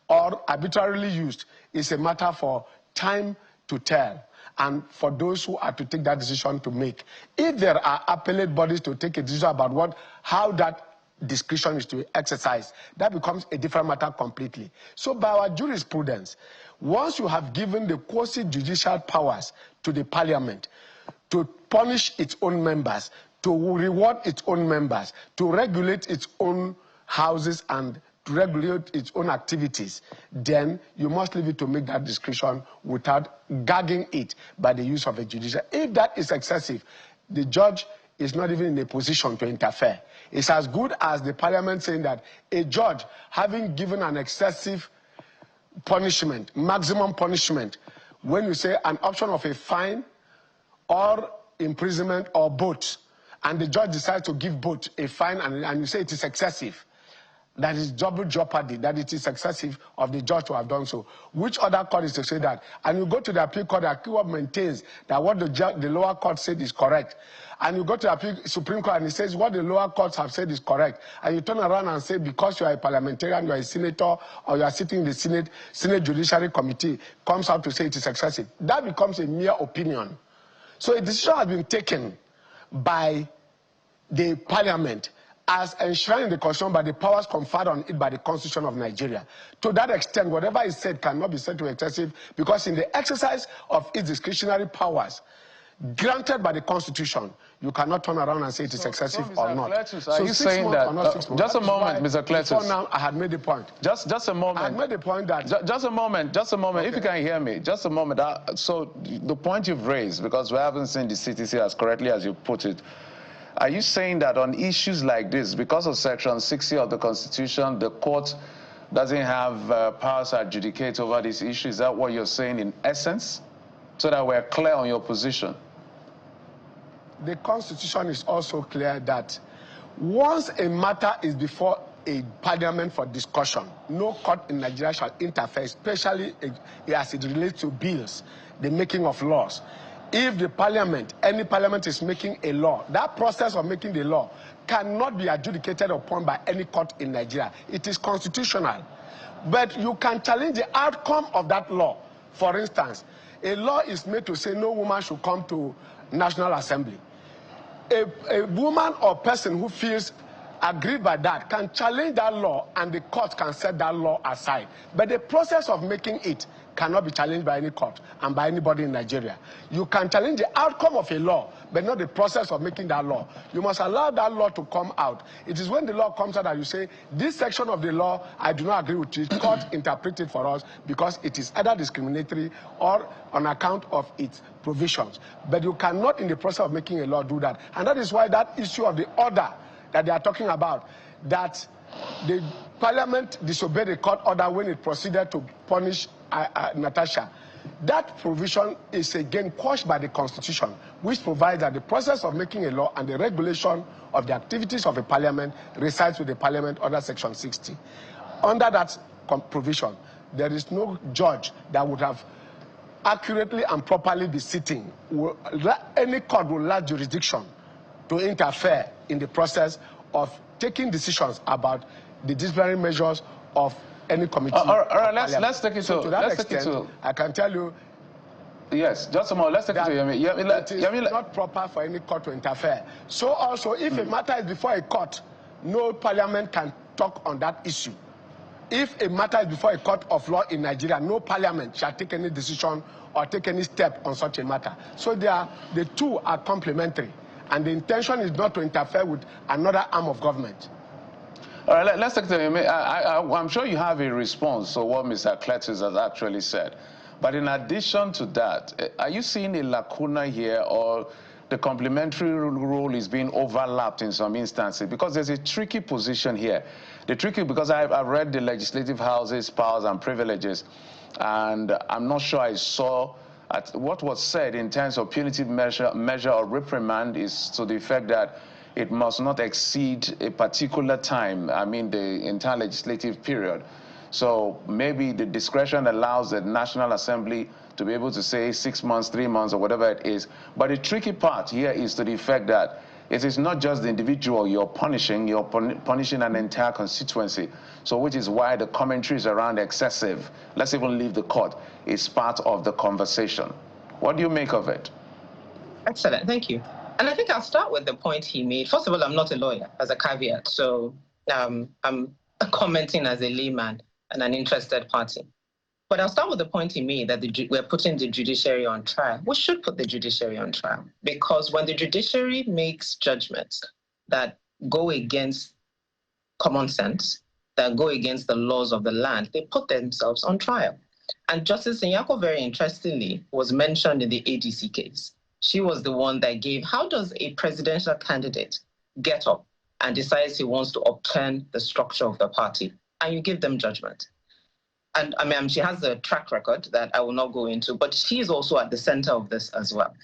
or arbitrarily used is a matter for time to tell, and for those who are to take that decision to make. If there are appellate bodies to take a decision about how that discretion is to be exercised, that becomes a different matter completely. So by our jurisprudence, once you have given the quasi-judicial powers to the parliament to punish its own members, to reward its own members, to regulate its own houses and to regulate its own activities, then you must leave it to make that discretion without gagging it by the use of a judicial. If that is excessive, the judge is not even in a position to interfere. It's as good as the parliament saying that a judge having given an excessive punishment, maximum punishment, when you say an option of a fine or imprisonment or both, and the judge decides to give both a fine and you say it is excessive, that is double jeopardy, that it is excessive of the judge to have done so. Which other court is to say that? And you go to the appeal court, the appeal court maintains that what the lower court said is correct. And you go to the Supreme Court and it says what the lower courts have said is correct. And you turn around and say because you are a parliamentarian, you are a senator, or you are sitting in the Senate Judiciary Committee, comes out to say it is excessive. That becomes a mere opinion. So a decision has been taken by the parliament as enshrined in the Constitution by the powers conferred on it by the Constitution of Nigeria. To that extent, whatever is said cannot be said to be excessive, because in the exercise of its discretionary powers granted by the Constitution, you cannot turn around and say it is excessive or not. Cletus, are you saying that? Just a moment, Mr. Cletus. Before now, I had made the point. Just a moment. I had made the point that... Just a moment. Okay. If you can hear me, just a moment. So the point you've raised, because we haven't seen the CTC as correctly as you put it, are you saying that on issues like this, because of Section 60 of the Constitution, the court doesn't have powers to adjudicate over this issue? Is that what you're saying in essence? So that we're clear on your position. The Constitution is also clear that once a matter is before a parliament for discussion, no court in Nigeria shall interfere, especially as it relates to bills, the making of laws. If the parliament, any parliament is making a law, that process of making the law cannot be adjudicated upon by any court in Nigeria. It is constitutional. But you can challenge the outcome of that law. For instance, a law is made to say no woman should come to National Assembly. A woman or person who feels aggrieved by that can challenge that law, and the court can set that law aside. But the process of making it cannot be challenged by any court and by anybody in Nigeria. You can challenge the outcome of a law, but not the process of making that law. You must allow that law to come out. It is when the law comes out that you say, this section of the law, I do not agree with it. Court interpret it for us because it is either discriminatory or on account of its provisions. But you cannot, in the process of making a law, do that. And that is why that issue of the order that they are talking about, that the parliament disobeyed the court order when it proceeded to punish Natasha, that provision is again quashed by the Constitution, which provides that the process of making a law and the regulation of the activities of a parliament resides with the parliament under Section 60. Under that provision, there is no judge that would have accurately and properly be sitting. Any court will lack jurisdiction to interfere in the process of taking decisions about the disciplinary measures of any committee. All right, let's take it to that extent. I can tell you. Yes, just a moment. Let's take it to Yemi. It is not proper for any court to interfere. So also, if a matter is before a court, no parliament can talk on that issue. If a matter is before a court of law in Nigeria, no parliament shall take any decision or take any step on such a matter. So the two are complementary, and the intention is not to interfere with another arm of government. All right, let's take the... I'm sure you have a response to what Mr. Cletus has actually said. But in addition to that, are you seeing a lacuna here, or the complementary role is being overlapped in some instances? Because there's a tricky position here. Because I've read the Legislative House's powers and privileges, and I'm not sure I saw what was said in terms of punitive measure or reprimand is to the effect that it must not exceed a particular time, I mean the entire legislative period. So maybe the discretion allows the National Assembly to be able to say 6 months, 3 months, or whatever it is. But the tricky part here is to the effect that it is not just the individual you're punishing an entire constituency. So which is why the commentaries around excessive, let's even leave the court, is part of the conversation. What do you make of it? Excellent, thank you. And I think I'll start with the point he made. First of all, I'm not a lawyer, as a caveat, so I'm commenting as a layman and an interested party. But I'll start with the point he made that we're putting the judiciary on trial. We should put the judiciary on trial, because when the judiciary makes judgments that go against common sense, that go against the laws of the land, they put themselves on trial. And Justice Nyako, very interestingly, was mentioned in the ADC case. She was the one that gave, how does a presidential candidate get up and decides he wants to upturn the structure of the party, and you give them judgment? And I mean, she has a track record that I will not go into, but she is also at the center of this as well,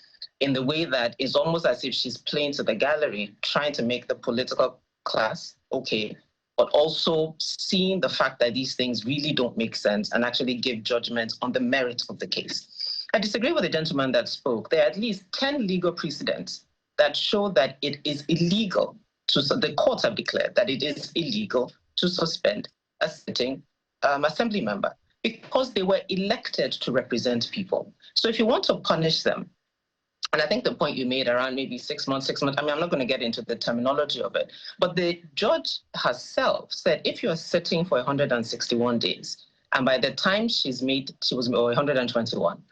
in the way that it's almost as if she's playing to the gallery, trying to make the political class okay, but also seeing the fact that these things really don't make sense and actually give judgment on the merit of the case. I disagree with the gentleman that spoke. There are at least 10 legal precedents that show that it is illegal the courts have declared that it is illegal to suspend a sitting assembly member because they were elected to represent people. So if you want to punish them, and I think the point you made around maybe 6 months, I mean, I'm not going to get into the terminology of it, but the judge herself said if you are sitting for 161 days, and by the time she was 121,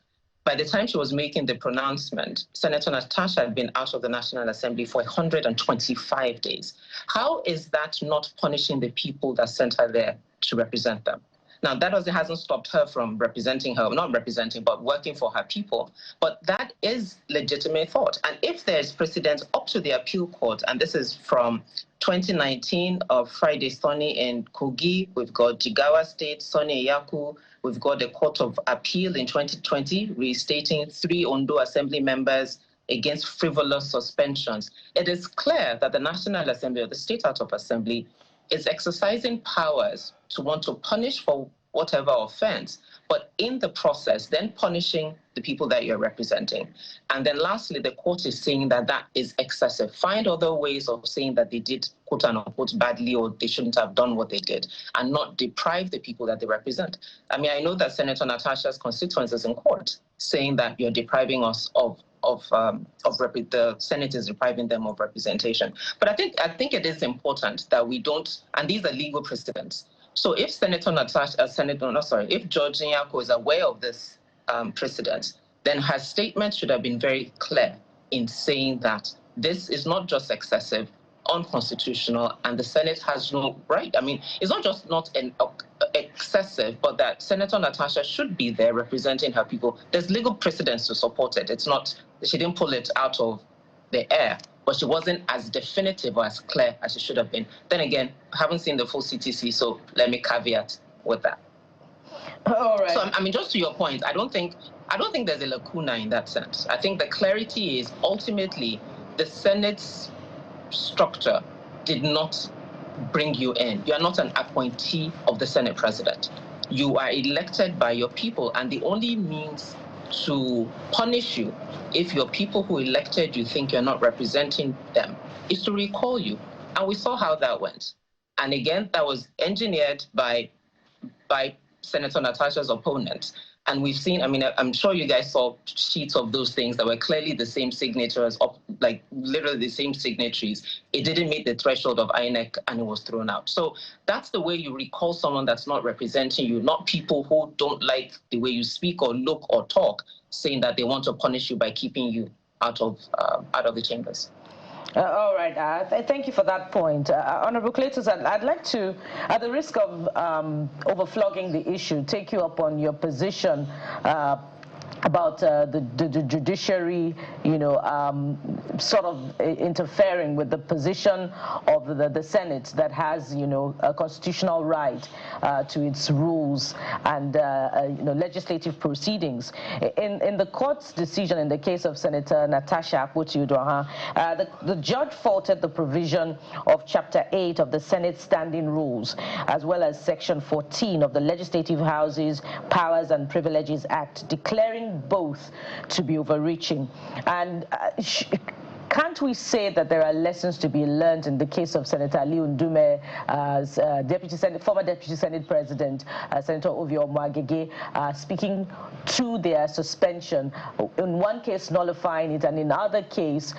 by the time she was making the pronouncement, Senator Natasha had been out of the National Assembly for 125 days. How is that not punishing the people that sent her there to represent them? Now, that hasn't stopped her from representing her, not representing, but working for her people. But that is legitimate thought. And if there's precedent up to the appeal court, and this is from 2019 of Friday Sonny in Kogi, we've got Jigawa State, Sonny Yaku, we've got the Court of Appeal in 2020, restating 3 Ondo Assembly members against frivolous suspensions. It is clear that the National Assembly, or the State House of Assembly, is exercising powers to want to punish for whatever offense, but in the process, then punishing the people that you're representing. And then lastly, the court is saying that that is excessive. Find other ways of saying that they did, quote unquote, badly, or they shouldn't have done what they did, and not deprive the people that they represent. I mean, I know that Senator Natasha's constituents is in court saying that you're depriving us the Senate is depriving them of representation. But I think it is important that we don't, and these are legal precedents. So if if Judge Nyako is aware of this precedent, then her statement should have been very clear in saying that this is not just excessive, unconstitutional, and the Senate has no right. I mean, it's not just not excessive, but that Senator Natasha should be there representing her people. There's legal precedents to support it. It's not, she didn't pull it out of the air, but she wasn't as definitive or as clear as she should have been. Then again, I haven't seen the full CTC, so let me caveat with that. All right. So, I mean, just to your point, I don't think there's a lacuna in that sense. I think the clarity is ultimately the Senate's structure did not bring you in. You are not an appointee of the Senate president. You are elected by your people, and the only means to punish you if your people who elected you think you're not representing them is to recall you. And we saw how that went. And again, that was engineered by Senator Natasha's opponents. And we've seen, I mean, I'm sure you guys saw sheets of those things that were clearly the same signatures, like literally the same signatories. It didn't meet the threshold of INEC and it was thrown out. So that's the way you recall someone that's not representing you, not people who don't like the way you speak or look or talk, saying that they want to punish you by keeping you out of the chambers. All right, thank you for that point. Honorable Cletus, I'd like to, at the risk of overflogging the issue, take you up on your position about the judiciary, sort of interfering with the position of the Senate that has, a constitutional right to its rules and, legislative proceedings. In the court's decision in the case of Senator Natasha Akpoti Senate, the judge faulted the provision of Chapter 8 of the Senate Standing Rules, as well as Section 14 of the Legislative House's Powers and Privileges Act, declaring both to be overreaching. And can't we say that there are lessons to be learned in the case of Senator Ali Ndume, former Deputy Senate President, Senator Ovio Mwagege, speaking to their suspension, in one case nullifying it, and in other case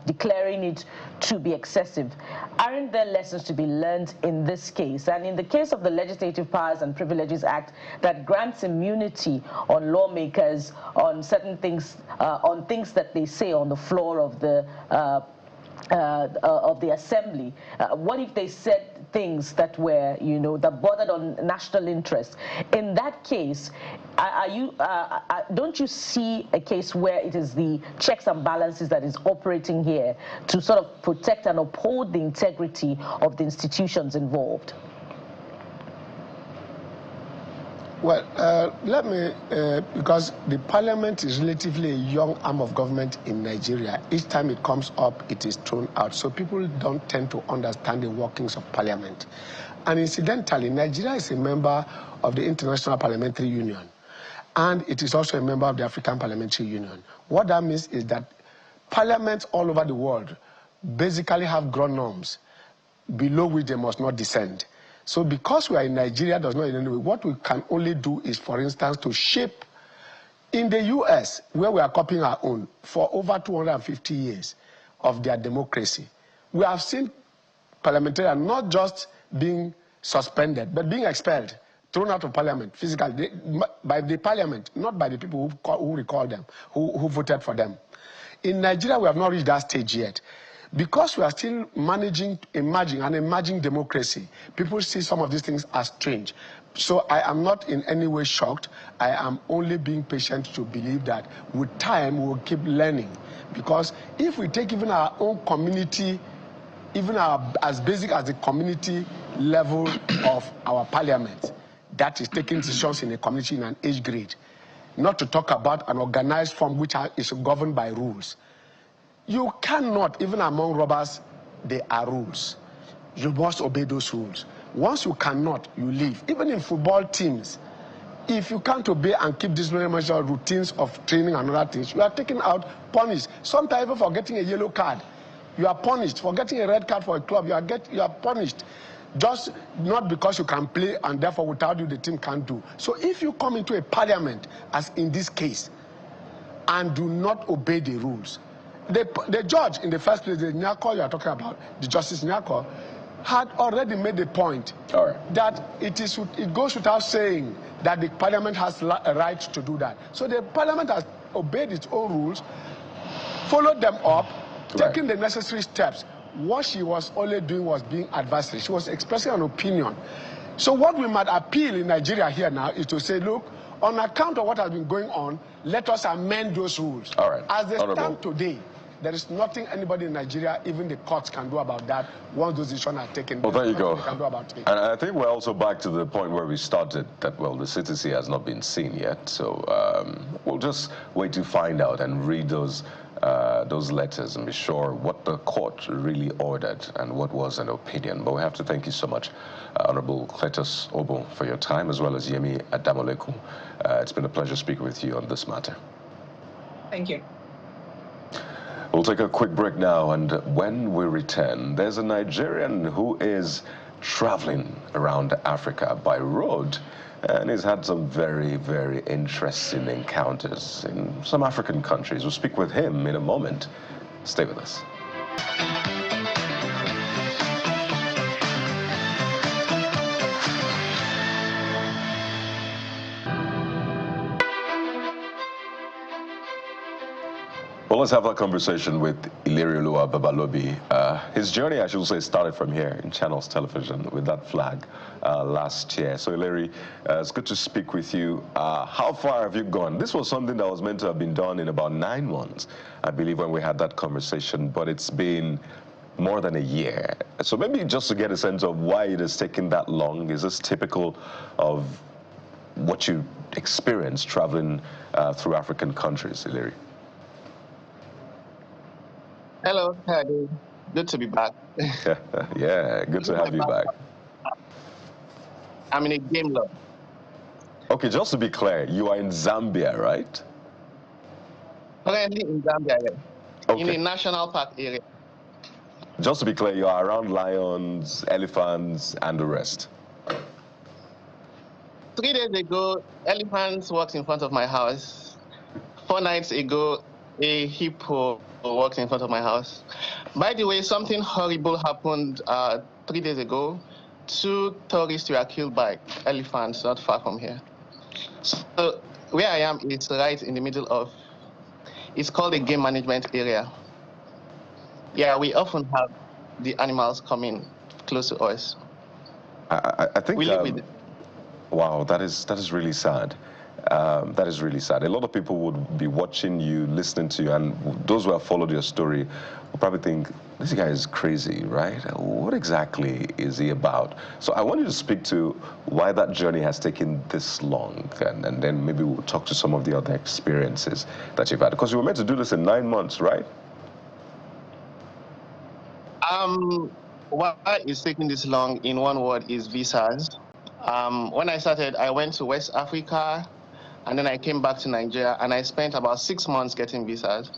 declaring it to be excessive? Aren't there lessons to be learned in this case? And in the case of the Legislative Powers and Privileges Act that grants immunity on lawmakers on certain things, on things that they say on the floor of the assembly, what if they said things that were, that bordered on national interest? In that case, don't you see a case where it is the checks and balances that is operating here to sort of protect and uphold the integrity of the institutions involved? Well, let me, because the parliament is relatively a young arm of government in Nigeria. Each time it comes up, it is thrown out. So people don't tend to understand the workings of parliament. And incidentally, Nigeria is a member of the International Parliamentary Union. And it is also a member of the African Parliamentary Union. What that means is that parliaments all over the world basically have ground norms below which they must not descend. So because we are in Nigeria does not in any way, what we can only do is, for instance, to shape in the US, where we are copying our own for over 250 years of their democracy. We have seen parliamentarians not just being suspended, but being expelled, thrown out of parliament physically, by the parliament, not by the people who recalled them, who voted for them. In Nigeria, we have not reached that stage yet. Because we are still managing, emerging democracy, people see some of these things as strange. So I am not in any way shocked. I am only being patient to believe that with time we will keep learning. Because if we take even our own community, even as basic as the community level of our parliament, that is taking decisions in a community in an age grade, not to talk about an organized form which is governed by rules. You cannot, even among robbers, there are rules. You must obey those rules. Once you cannot, you leave. Even in football teams, if you can't obey and keep disciplinary routines of training and other things, you are taken out, punished. Sometimes even for getting a yellow card, you are punished. For getting a red card for a club, you are punished. Just not because you can play and therefore without you the team can't do. So if you come into a parliament, as in this case, and do not obey the rules, the judge in the first place, the Nyako you are talking about, the Justice Nyako, had already made the point that it goes without saying that the parliament has a right to do that. So the parliament has obeyed its own rules, followed them up, taken the necessary steps. What she was only doing was being advisory. She was expressing an opinion. So what we might appeal in Nigeria here now is to say, look, on account of what has been going on, let us amend those rules. As they stand today, there is nothing anybody in Nigeria, even the courts, can do about that once those decisions are taken. Well, there you go. Can do about it. And I think we're also back to the point where we started, that, well, the CTC has not been seen yet. So we'll just wait to find out and read those letters and be sure what the court really ordered and what was an opinion. But we have to thank you so much, Honorable Cletus Obo, for your time, as well as Yemi Adamoleku. It's been a pleasure speaking with you on this matter. Thank you. We'll take a quick break now, and when we return, there's a Nigerian who is traveling around Africa by road, and he's had some very, very interesting encounters in some African countries. We'll speak with him in a moment. Stay with us. Well, let's have that conversation with Ilerioluwa Babalobi. His journey, I should say, started from here in Channels Television with that flag last year. So, Ileri, it's good to speak with you. How far have you gone? This was something that was meant to have been done in about 9 months, I believe, when we had that conversation, but it's been more than a year. So maybe just to get a sense of why it has taken that long, is this typical of what you experienced traveling through African countries, Ileri? Hello, Hadi. Good to be back. Yeah, good to have you back. I'm in a game log. Okay, just to be clear, you are in Zambia, right? Currently in Zambia, yes. Okay. In a national park area. Just to be clear, you are around lions, elephants, and the rest. 3 days ago, elephants walked in front of my house. 4 nights ago, a hippo walked in front of my house. By the way, something horrible happened 3 days ago. 2 tourists were killed by elephants not far from here. So where I am is right in the middle of, it's called a game management area. Yeah, we often have the animals coming close to us. I think we live with it. Wow, that is really sad. That is really sad. A lot of people would be watching you, listening to you, and those who have followed your story will probably think, this guy is crazy, right? What exactly is he about? So I want you to speak to why that journey has taken this long, and then maybe we'll talk to some of the other experiences that you've had. Because you were meant to do this in 9 months, right? Why it's taking this long, in one word, is visas. When I started, I went to West Africa, and then I came back to Nigeria, and I spent about 6 months getting visas.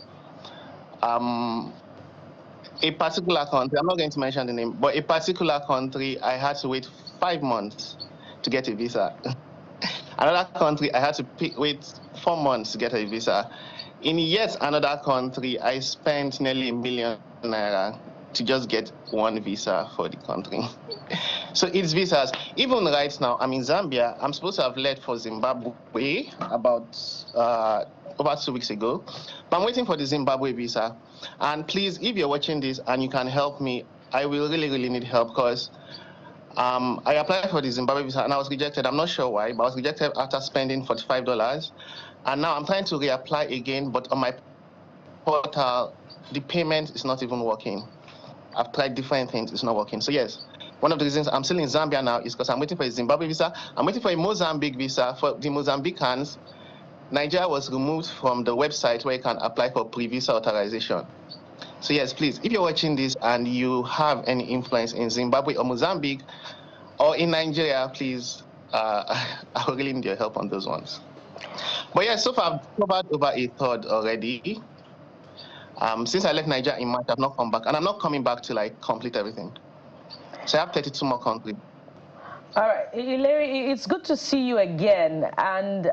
A particular country, I'm not going to mention the name, but a particular country, I had to wait 5 months to get a visa. Another country, I had to wait 4 months to get a visa. In yet another country, I spent nearly ₦1 million to just get 1 visa for the country. So it's visas. Even right now, I'm in Zambia. I'm supposed to have left for Zimbabwe about over 2 weeks ago. But I'm waiting for the Zimbabwe visa. And please, if you're watching this and you can help me, I will really need help, because I applied for the Zimbabwe visa and I was rejected. I'm not sure why, but I was rejected after spending $45. And now I'm trying to reapply again, but on my portal, the payment is not even working. I've tried different things, it's not working. So yes, one of the reasons I'm still in Zambia now is because I'm waiting for a Zimbabwe visa. I'm waiting for a Mozambique visa. For the Mozambicans, Nigeria was removed from the website where you can apply for pre-visa authorization. So yes, please, if you're watching this and you have any influence in Zimbabwe or Mozambique or in Nigeria, please, I will really need your help on those ones. But yeah, so far I've covered over a third already. Since I left Nigeria in March, I've not come back, and I'm not coming back to like complete everything. So I have 32 more countries. All right, Ileri, it's good to see you again, and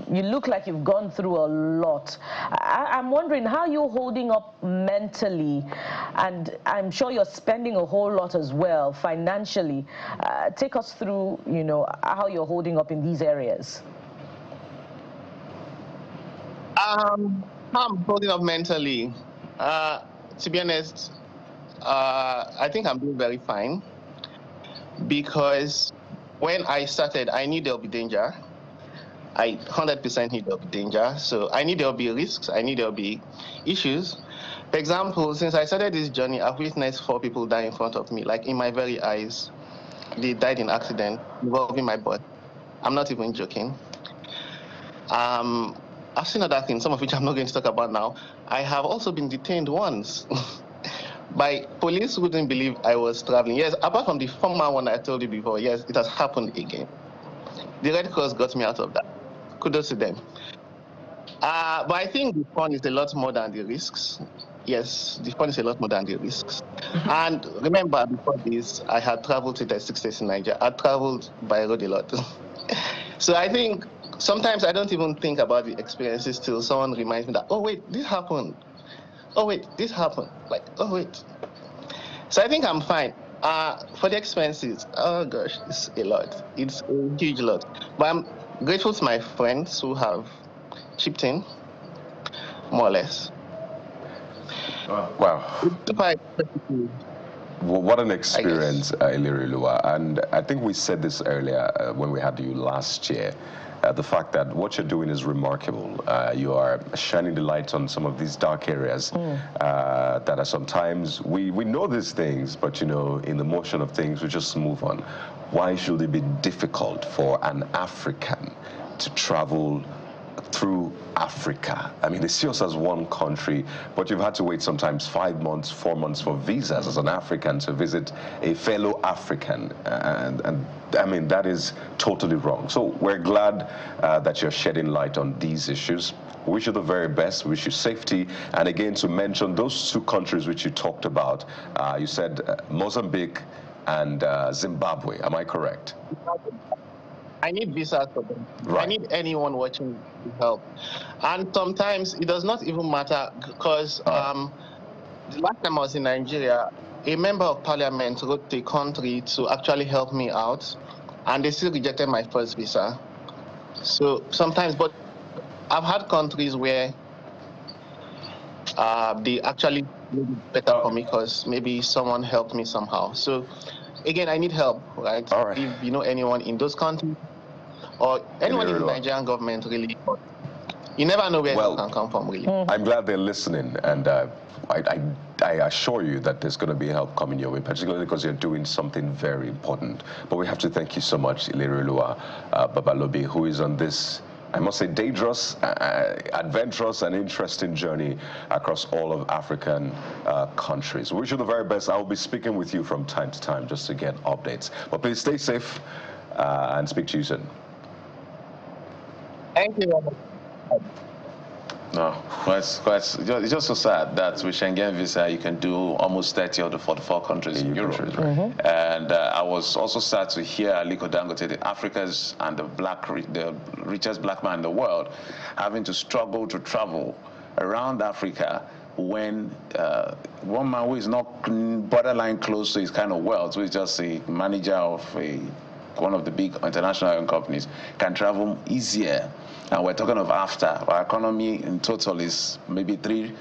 you look like you've gone through a lot. I'm wondering how you're holding up mentally, and I'm sure you're spending a whole lot as well financially. Take us through, you know, how you're holding up in these areas. I'm holding up mentally. To be honest, I think I'm doing very fine, because when I started, I knew there'll be danger. I 100% knew there'll be danger. So I knew there'll be risks. I knew there'll be issues. For example, since I started this journey, I've witnessed 4 people die in front of me, like in my very eyes. They died in accident involving my body. I'm not even joking. I've seen other things, some of which I'm not going to talk about now. I have also been detained once by police who didn't believe I was traveling. Yes, apart from the former one I told you before, yes, it has happened again. The Red Cross got me out of that. Kudos to them. But I think the fun is a lot more than the risks. Yes, the fun is a lot more than the risks. And remember, before this, I had traveled to the 6 states in Nigeria. I traveled by road a lot. So I think sometimes I don't even think about the experiences till someone reminds me that, oh wait, this happened. Oh wait, this happened. Like, oh wait. So I think I'm fine. For the expenses, oh gosh, it's a lot. It's a huge lot. But I'm grateful to my friends who have chipped in, more or less. Wow. Well, what an experience, Iliri-Lua. And I think we said this earlier when we had you last year. The fact that what you're doing is remarkable. You are shining the light on some of these dark areas that are sometimes, we know these things, but, you know, in the motion of things, we just move on. Why should it be difficult for an African to travel through Africa? I mean, they see us as one country, but you've had to wait sometimes 5 months, 4 months for visas as an African to visit a fellow African. And I mean, that is totally wrong. So we're glad that you're shedding light on these issues. We wish you the very best. We wish you safety. And again, to mention those 2 countries which you talked about, you said Mozambique and Zimbabwe. Am I correct? I need visas for them. Right. I need anyone watching to help. And sometimes it does not even matter because the last time I was in Nigeria, a member of parliament wrote to the country to actually help me out, and they still rejected my first visa. So sometimes, but I've had countries where they actually made it better for me because maybe someone helped me somehow. So again, I need help, right? All right. If you know anyone in those countries or anyone in the Nigerian government, really, you never know where help can come from, really. I'm glad they're listening, and I assure you that there's going to be help coming your way, particularly because you're doing something very important. But we have to thank you so much, Iliri-Lua Babalobi, who is on this, I must say, dangerous, adventurous, and interesting journey across all of African countries. We wish you the very best. I'll be speaking with you from time to time just to get updates. But please stay safe and speak to you soon. Thank you. No, it's just so sad that with Schengen visa you can do almost 30 of the 44 countries in Europe. And I was also sad to hear Aliko Dangote, the Africa's and the richest black man in the world, having to struggle to travel around Africa when one man who is not borderline close to his kind of wealth, who is just a manager of one of the big international companies, can travel easier. And we're talking of after. Our economy in total is maybe $3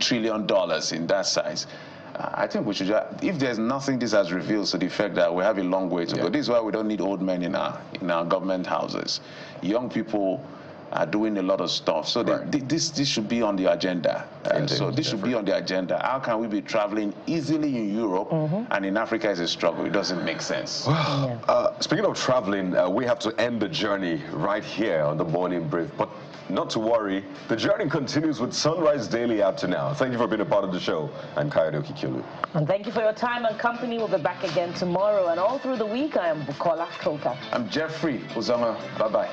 trillion in that size. I think we should, if there's nothing this has revealed to the fact that we have a long way to go. This is why we don't need old men in our government houses. Young people are doing a lot of stuff. So this should be on the agenda. So this should be on the agenda. How can we be traveling easily in Europe and in Africa is a struggle? It doesn't make sense. Well, speaking of traveling, we have to end the journey right here on the Morning Brief. But not to worry, the journey continues with Sunrise Daily up to now. Thank you for being a part of the show. I'm Kayode Okikiolu. And thank you for your time and company. We'll be back again tomorrow. And all through the week, I am Bukola Koka. I'm Jeffrey Uzama. Bye-bye.